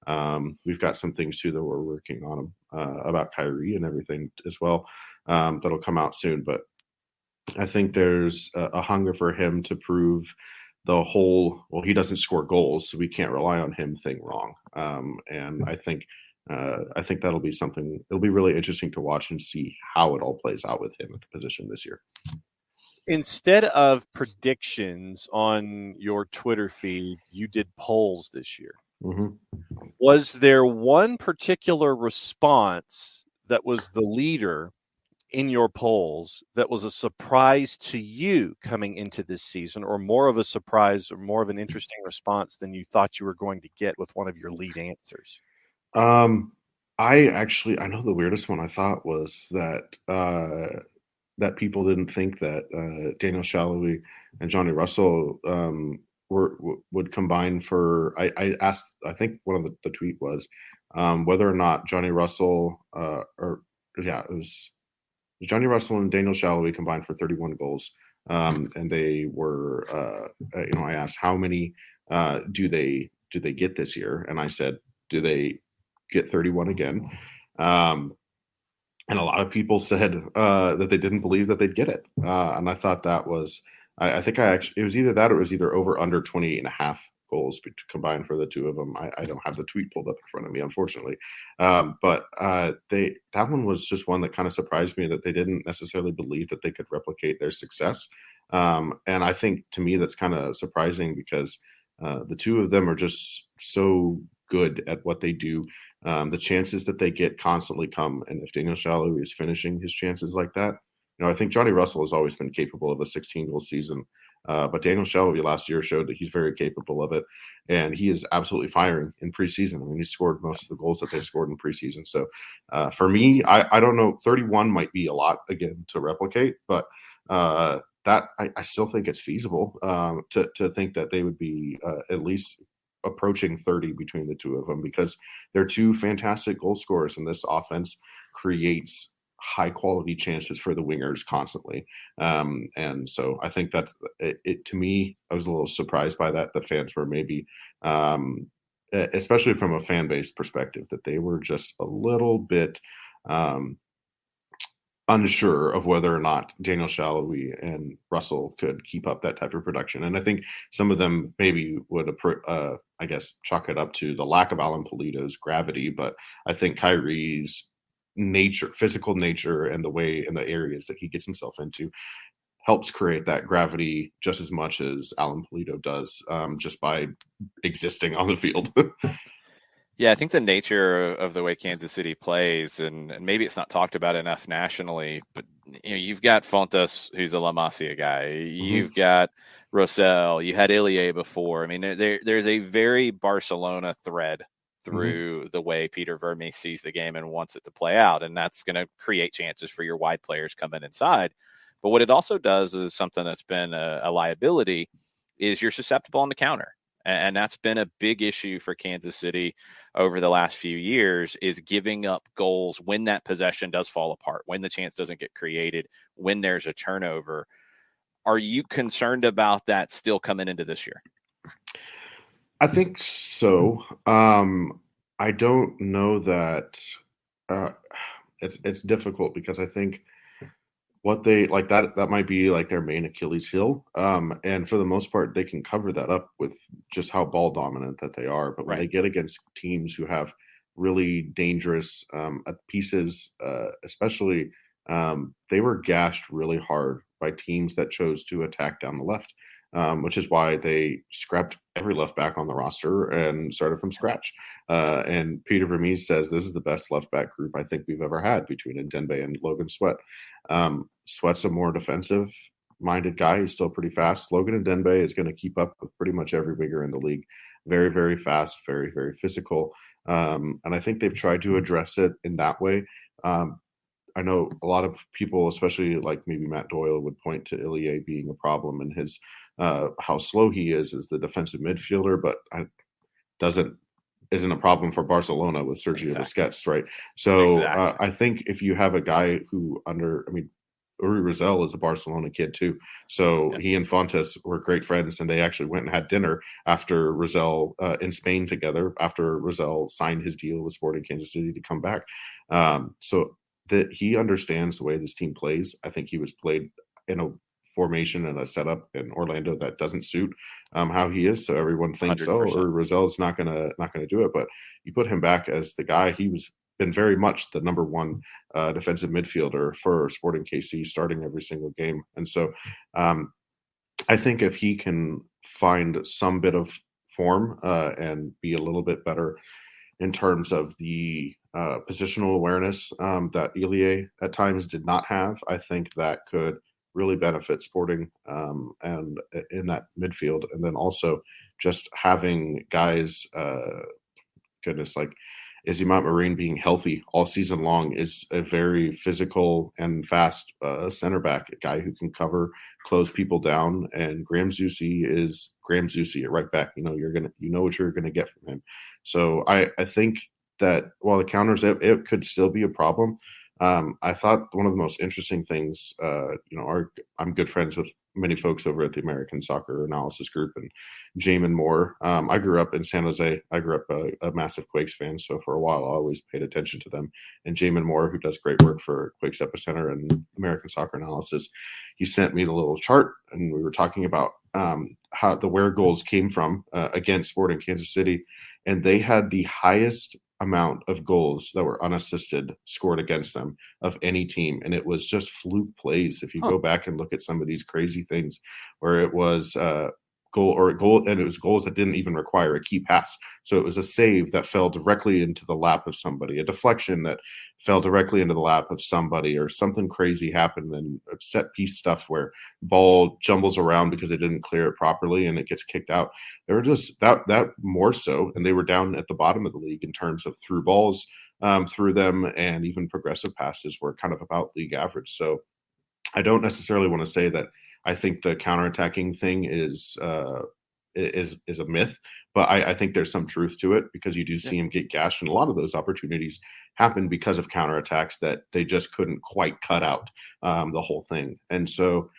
We've got some things too that we're working on him about Kyrie and everything as well. That'll come out soon. But I think there's a hunger for him to prove the whole, he doesn't score goals, so we can't rely on him thing wrong. And I think that'll be something, it'll be really interesting to watch and see how it all plays out with him at the position this year. Instead of predictions on your Twitter feed, you did polls this year. Mm-hmm. Was there one particular response that was the leader in your polls that was a surprise to you coming into this season, or more of a surprise or more of an interesting response than you thought you were going to get with one of your lead answers? I know the weirdest one I thought was that people didn't think that Daniel Saloui and Johnny Russell would combine for. I asked, I think one of the tweet was whether or not Johnny Russell it was Johnny Russell and Daniel Saloui combined for 31 goals, and they were. I asked how many do they get this year, and I said, do they get 31 again? And a lot of people said that they didn't believe that they'd get it. And I thought that was, it was either that or it was either over under 28 and a half goals combined for the two of them. I don't have the tweet pulled up in front of me, unfortunately. But that one was just one that kind of surprised me, that they didn't necessarily believe that they could replicate their success. And I think, to me, that's kind of surprising, because the two of them are just so good at what they do. The chances that they get constantly come, and if Daniel Saloui is finishing his chances like that, I think Johnny Russell has always been capable of a 16-goal season, but Daniel Saloui last year showed that he's very capable of it, and he is absolutely firing in preseason. I mean, he scored most of the goals that they've scored in preseason. So for me, I don't know, 31 might be a lot again to replicate, but that I still think it's feasible to think that they would be at least approaching 30 between the two of them, because they're two fantastic goal scorers, and this offense creates high quality chances for the wingers constantly. And so I think that's it. To me, I was a little surprised by that. The fans were maybe, especially from a fan base perspective, that they were just a little bit unsure of whether or not Daniel Shalhoub and Russell could keep up that type of production. And I think some of them maybe would, I guess, chalk it up to the lack of Alan Pulido's gravity. But I think Kyrie's physical nature, and the way in the areas that he gets himself into helps create that gravity just as much as Alan Pulido does, just by existing on the field. Yeah, I think the nature of the way Kansas City plays, and maybe it's not talked about enough nationally, but you've got Fontes, who's a La Masia guy. Mm-hmm. You've got Rosell. You had Ilie before. I mean, there's a very Barcelona thread through the way Peter Vermes sees the game and wants it to play out, and that's going to create chances for your wide players coming inside. But what it also does is something that's been a liability is you're susceptible on the counter. And that's been a big issue for Kansas City over the last few years, is giving up goals when that possession does fall apart, when the chance doesn't get created, when there's a turnover. Are you concerned about that still coming into this year? I think so. I don't know that it's difficult, because I think what they like that might be like their main Achilles heel. And for the most part, they can cover that up with just how ball dominant that they are. But when they get against teams who have really dangerous pieces, especially they were gashed really hard by teams that chose to attack down the left, which is why they scrapped every left back on the roster and started from scratch. And Peter Vermes says this is the best left back group I think we've ever had, between Ndembe and Logan Sweat. Sweat's a more defensive minded guy. He's still pretty fast. Logan Ndembe is going to keep up with pretty much every winger in the league. Very, very fast, very, very physical. And I think they've tried to address it in that way. I know a lot of people, especially like maybe Matt Doyle, would point to Ilie being a problem in his how slow he is as the defensive midfielder, but isn't a problem for Barcelona with Sergio Busquets, right? So I think if you have a guy who Uri Rosell is a Barcelona kid too. So he and Fontes were great friends, and they actually went and had dinner after Rosell in Spain together, after Rosell signed his deal with Sporting Kansas City to come back. So that he understands the way this team plays. I think he was played in a formation and a setup in Orlando that doesn't suit how he is. So everyone thinks, 100%. Rosell's not gonna do it. But you put him back as the guy, he was been very much the number one defensive midfielder for Sporting KC, starting every single game. And so I think if he can find some bit of form and be a little bit better in terms of the positional awareness that Ilie at times did not have, I think that could really benefit Sporting and in that midfield. And then also just having guys, like Izzy Montmarine being healthy all season long is a very physical and fast center back, a guy who can cover, close people down. And Graham Zusi is Graham Zusi at right back. You know what you're gonna get from him. So I think that while the counters, it could still be a problem. I thought one of the most interesting things, I'm good friends with many folks over at the American Soccer Analysis Group, and Jamin Moore. I grew up in San Jose. I grew up a massive Quakes fan, so for a while I always paid attention to them. And Jamin Moore, who does great work for Quakes Epicenter and American Soccer Analysis, he sent me the little chart, and we were talking about how where goals came from against Sporting Kansas City, and they had the highest amount of goals that were unassisted scored against them of any team. And it was just fluke plays. If you go back and look at some of these crazy things where it was goal, and it was goals that didn't even require a key pass. So it was a save that fell directly into the lap of somebody, a deflection that fell directly into the lap of somebody, or something crazy happened, and set piece stuff where ball jumbles around because they didn't clear it properly and it gets kicked out. They were just that more so, and they were down at the bottom of the league in terms of through balls through them, and even progressive passes were kind of about league average. So I don't necessarily want to say that I think the counterattacking thing is a myth, but I think there's some truth to it because you do see him get gashed, and a lot of those opportunities happen because of counterattacks that they just couldn't quite cut out the whole thing. And so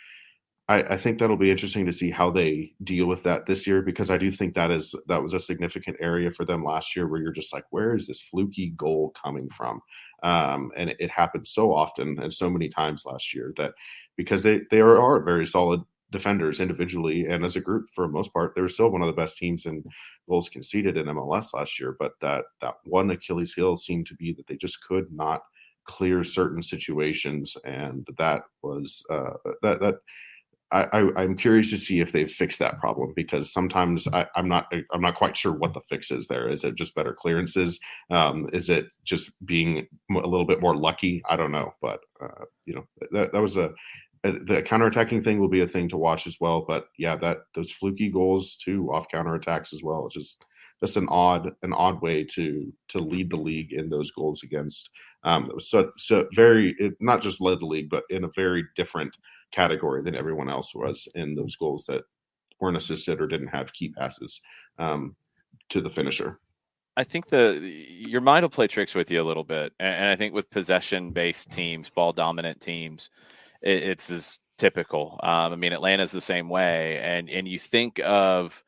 I think that'll be interesting to see how they deal with that this year, because I do think that was a significant area for them last year where you're just like, where is this fluky goal coming from? And it happened so often and so many times last year that because they are very solid defenders individually and as a group for the most part, they were still one of the best teams in goals conceded in MLS last year. But that one Achilles heel seemed to be that they just could not clear certain situations, and that was I'm curious to see if they've fixed that problem, because sometimes I'm not quite sure what the fix is there. Is it just better clearances? Is it just being a little bit more lucky? I don't know, but that was the counterattacking thing will be a thing to watch as well. But yeah, those fluky goals too off counterattacks as well. It's just an odd way to lead the league in those goals against. It was so very, it not just led the league, but in a very different category than everyone else was in those goals that weren't assisted or didn't have key passes to the finisher. I think your mind will play tricks with you a little bit. And I think with possession-based teams, ball-dominant teams, it's as typical. I mean, Atlanta's the same way. And you think of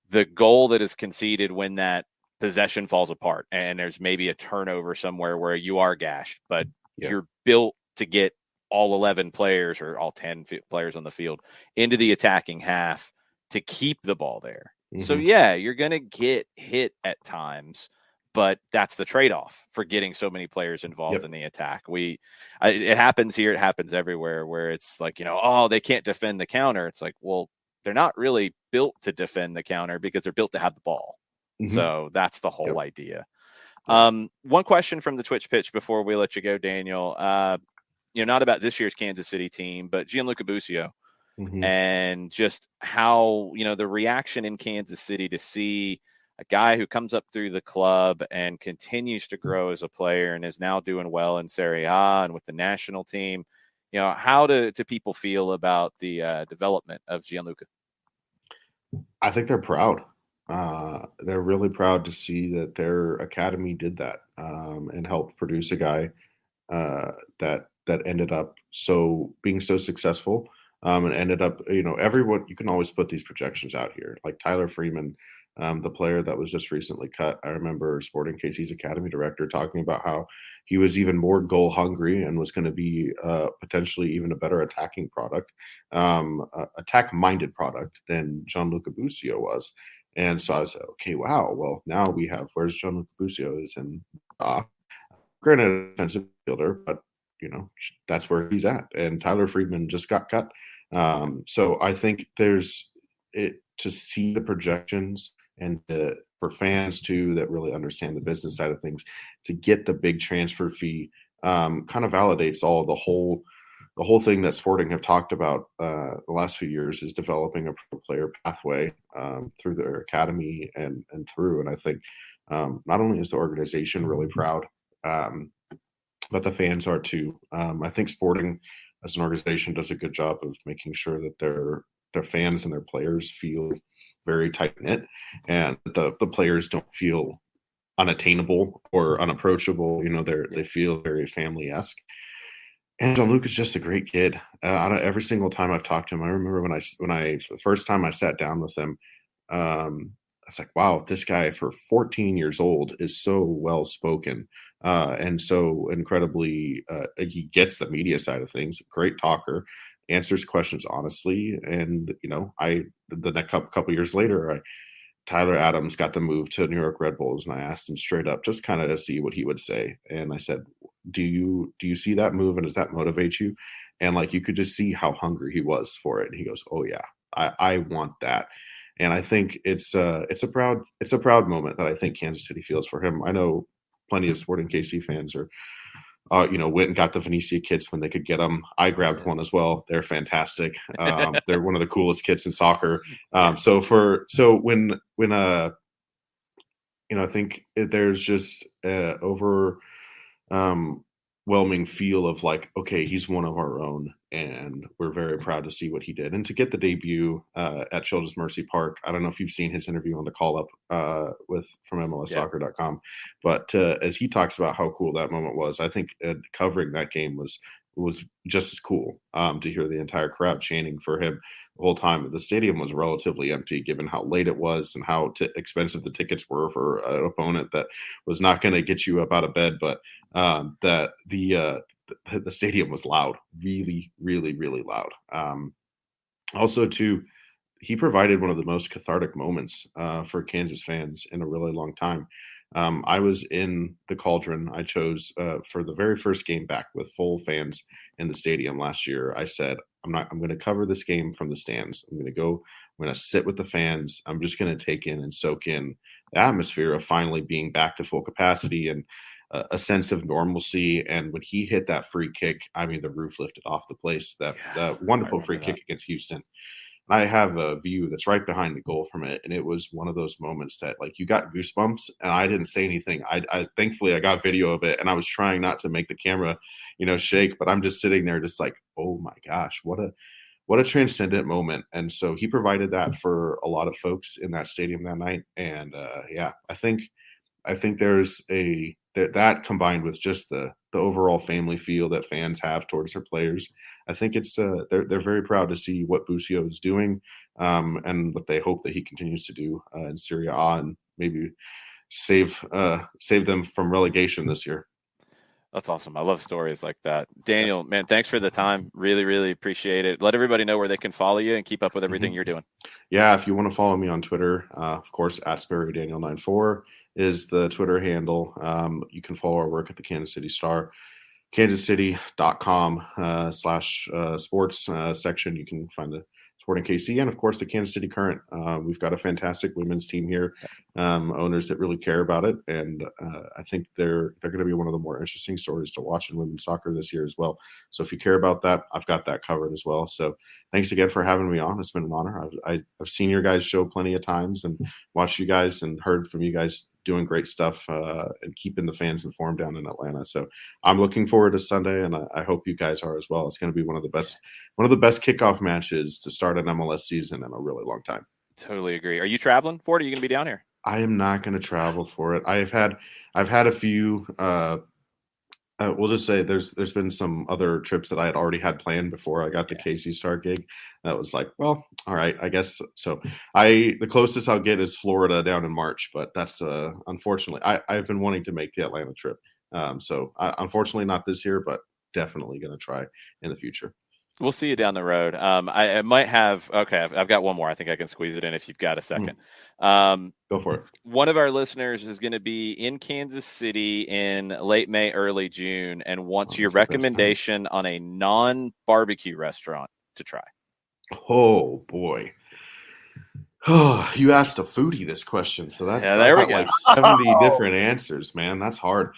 the goal that is conceded when that possession falls apart and there's maybe a turnover somewhere where you are gashed, but you're built to get all 11 players or all 10 players on the field into the attacking half to keep the ball there. Mm-hmm. So yeah, you're going to get hit at times, but that's the trade-off for getting so many players involved in the attack. It happens here. It happens everywhere where it's like, they can't defend the counter. It's like, well, they're not really built to defend the counter because they're built to have the ball. Mm-hmm. So that's the whole idea. One question from the Twitch pitch before we let you go, Daniel. Not about this year's Kansas City team, but Gianluca Busio, and just how, the reaction in Kansas City to see a guy who comes up through the club and continues to grow as a player and is now doing well in Serie A and with the national team. How do people feel about the development of Gianluca? I think they're proud. They're really proud to see that their academy did that and helped produce a guy that ended up being so successful and ended up, everyone, you can always put these projections out here. Like Tyler Freeman, the player that was just recently cut. I remember Sporting KC's academy director talking about how he was even more goal hungry and was going to be potentially even a better attacking product, attack-minded product than Gianluca Busio was. And so I said, okay, wow. Well, now we have, where's Gianluca Busio is in, granted, a defensive fielder, but that's where he's at. And Tyler Freeman just got cut. So I think there's it to see the projections and for fans too that really understand the business side of things, to get the big transfer fee kind of validates all the whole thing that Sporting have talked about the last few years is developing a pro player pathway through their academy and through. And I think not only is the organization really proud, but the fans are too. I think Sporting as an organization does a good job of making sure that their fans and their players feel very tight-knit and the players don't feel unattainable or unapproachable. They feel very family-esque. And Gianluca's just a great kid. Every single time I've talked to him, I remember when the first time I sat down with him, I was like, wow, this guy for 14 years old is so well-spoken and so incredibly, he gets the media side of things, great talker, answers questions honestly. And, the next couple years later, Tyler Adams got the move to New York Red Bulls, and I asked him straight up, just kind of to see what he would say. And I said, do you see that move, and does that motivate you? And you could just see how hungry he was for it. And he goes, oh yeah, I want that. And I think it's a proud moment that I think Kansas City feels for him. I know plenty of Sporting KC fans are, went and got the Venetia kits when they could get them. I grabbed one as well. They're fantastic. They're one of the coolest kits in soccer. So when I think there's just overwhelming feel of okay, he's one of our own, and we're very proud to see what he did and to get the debut at Children's Mercy Park. I don't know if you've seen his interview on the call up from MLSsoccer.com, but as he talks about how cool that moment was, I think covering that game was just as cool to hear the entire crowd chanting for him the whole time. The stadium was relatively empty given how late it was and how expensive the tickets were for an opponent that was not going to get you up out of bed, but that the stadium was loud, really, really, really loud. Also, too, he provided one of the most cathartic moments for Kansas fans in a really long time. I was in the Cauldron. I chose for the very first game back with full fans in the stadium last year. I said, I'm going to cover this game from the stands. I'm going to sit with the fans. I'm just going to take in and soak in the atmosphere of finally being back to full capacity and a sense of normalcy. And when he hit that free kick, I mean, the roof lifted off the place. That wonderful free kick against Houston. I have a view that's right behind the goal from it, and it was one of those moments that, like, you got goosebumps, and I didn't say anything. I thankfully I got video of it, and I was trying not to make the camera, shake, but I'm just sitting there, just like, oh my gosh, what a transcendent moment. And so he provided that for a lot of folks in that stadium that night, and I think there's that combined with just the overall family feel that fans have towards their players. I think it's they're very proud to see what Busio is doing and what they hope that he continues to do in Serie A and maybe save them from relegation this year. That's awesome. I love stories like that. Daniel, man, thanks for the time. Really, really appreciate it. Let everybody know where they can follow you and keep up with everything you're doing. Yeah, if you want to follow me on Twitter, of course, @SperryDaniel94 is the Twitter handle. You can follow our work at the Kansas City Star, kansascity.com/sports section. You can find the Sporting KC and, of course, the Kansas City Current. We've got a fantastic women's team here, owners that really care about it, and I think they're going to be one of the more interesting stories to watch in women's soccer this year as well. So if you care about that, I've got that covered as well. So thanks again for having me on. It's been an honor. I've seen your guys' show plenty of times and watched you guys and heard from you guys doing great stuff and keeping the fans informed down in Atlanta. So I'm looking forward to Sunday, and I hope you guys are as well. It's going to be one of the best kickoff matches to start an MLS season in a really long time. Totally agree. Are you traveling for it? Are you going to be down here? I am not going to travel for it. I've had a few. We'll just say there's been some other trips that I had already had planned before I got the KC Star gig. That was like, well, all right, I guess so. The closest I'll get is Florida down in March, but that's unfortunately I've been wanting to make the Atlanta trip. Unfortunately not this year, but definitely going to try in the future. We'll see you down the road. I might have. Okay, I've got one more. I think I can squeeze it in if you've got a second. Go for it. One of our listeners is going to be in Kansas City in late May, early June, and wants your recommendation on a non-barbecue restaurant to try. Oh boy. Oh, you asked a foodie this question, so that's there we go. Like 70 different answers, man. That's hard.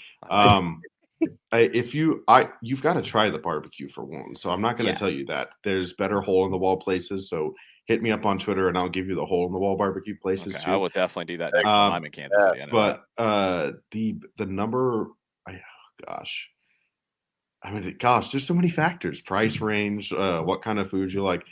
You've got to try the barbecue for one. So I'm not going to tell you that. There's better hole in the wall places. So hit me up on Twitter and I'll give you the hole in the wall barbecue places too. I will definitely do that next time I'm in Kansas City. But the number, gosh. I mean, gosh, there's so many factors. Price range, what kind of food you like.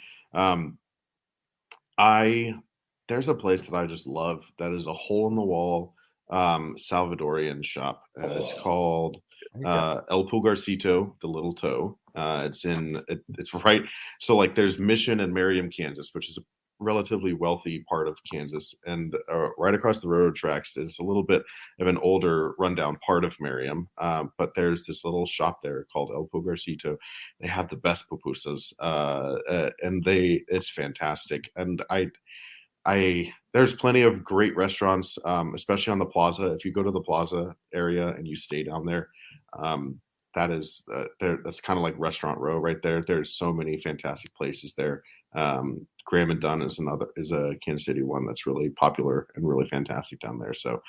There's a place that I just love that is a hole in the wall Salvadorian shop. It's called El Pulgarcito, the Little Toe. It's right. So like there's Mission and Merriam, Kansas, which is a relatively wealthy part of Kansas. And right across the railroad tracks is a little bit of an older rundown part of Merriam. But there's this little shop there called El Pulgarcito. They have the best pupusas and it's fantastic. And there's plenty of great restaurants, especially on the plaza. If you go to the plaza area and you stay down there, that's kind of like Restaurant Row right there. There's so many fantastic places there. Graham and Dunn is a Kansas City one that's really popular and really fantastic down there. So,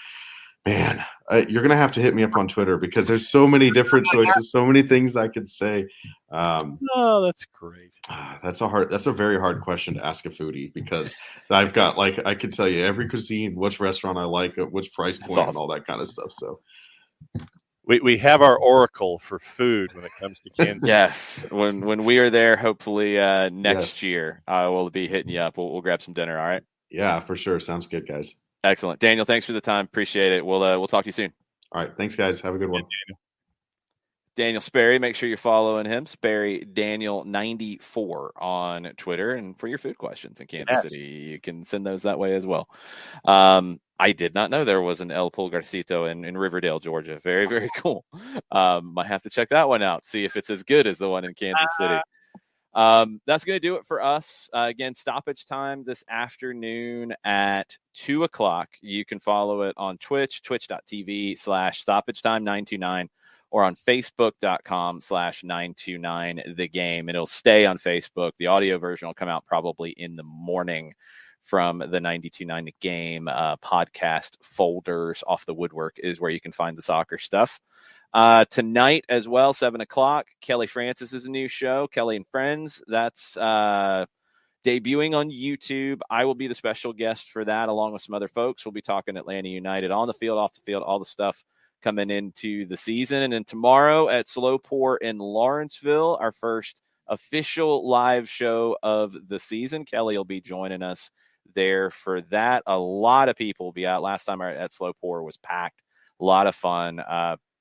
man, you're gonna have to hit me up on Twitter because there's so many different choices, so many things I could say. That's great. That's a very hard question to ask a foodie because I've got I could tell you every cuisine, which restaurant I like, at which price point, and all that kind of stuff. So We have our oracle for food when it comes to Kansas. Yes, when we are there, hopefully next year, we'll be hitting you up. We'll grab some dinner. All right. Yeah, for sure. Sounds good, guys. Excellent, Daniel. Thanks for the time. Appreciate it. We'll talk to you soon. All right. Thanks, guys. Have a good one. Daniel Sperry, make sure you're following him, Sperry Daniel 94 on Twitter. And for your food questions in Kansas City, you can send those that way as well. I did not know there was an El Pulgarcito in Riverdale, Georgia. Very, very cool. Might have to check that one out, see if it's as good as the one in Kansas City. That's going to do it for us. Again, stoppage time this afternoon at 2:00. You can follow it on Twitch, twitch.tv/stoppage time929. or on facebook.com/929 the game. It'll stay on Facebook. The audio version will come out probably in the morning from the 92.9 the game podcast folders. Off the Woodwork is where you can find the soccer stuff. Tonight as well, 7:00, Kelly Francis is a new show, Kelly and Friends. That's debuting on YouTube. I will be the special guest for that along with some other folks. We'll be talking Atlanta United on the field, off the field, all the stuff coming into the season. And then tomorrow at Slow Pour in Lawrenceville, our first official live show of the season. Kelly will be joining us there for that. A lot of people will be out. Last time at Slow Pour was packed. A lot of fun.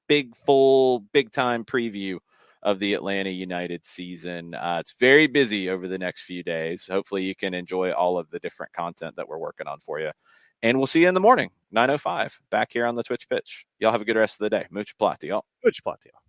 Big time preview of the Atlanta United season. It's very busy over the next few days. Hopefully you can enjoy all of the different content that we're working on for you. And we'll see you in the morning, 9:05, back here on the Twitch pitch. Y'all have a good rest of the day. Mucho plati, y'all. Mucho plati, y'all.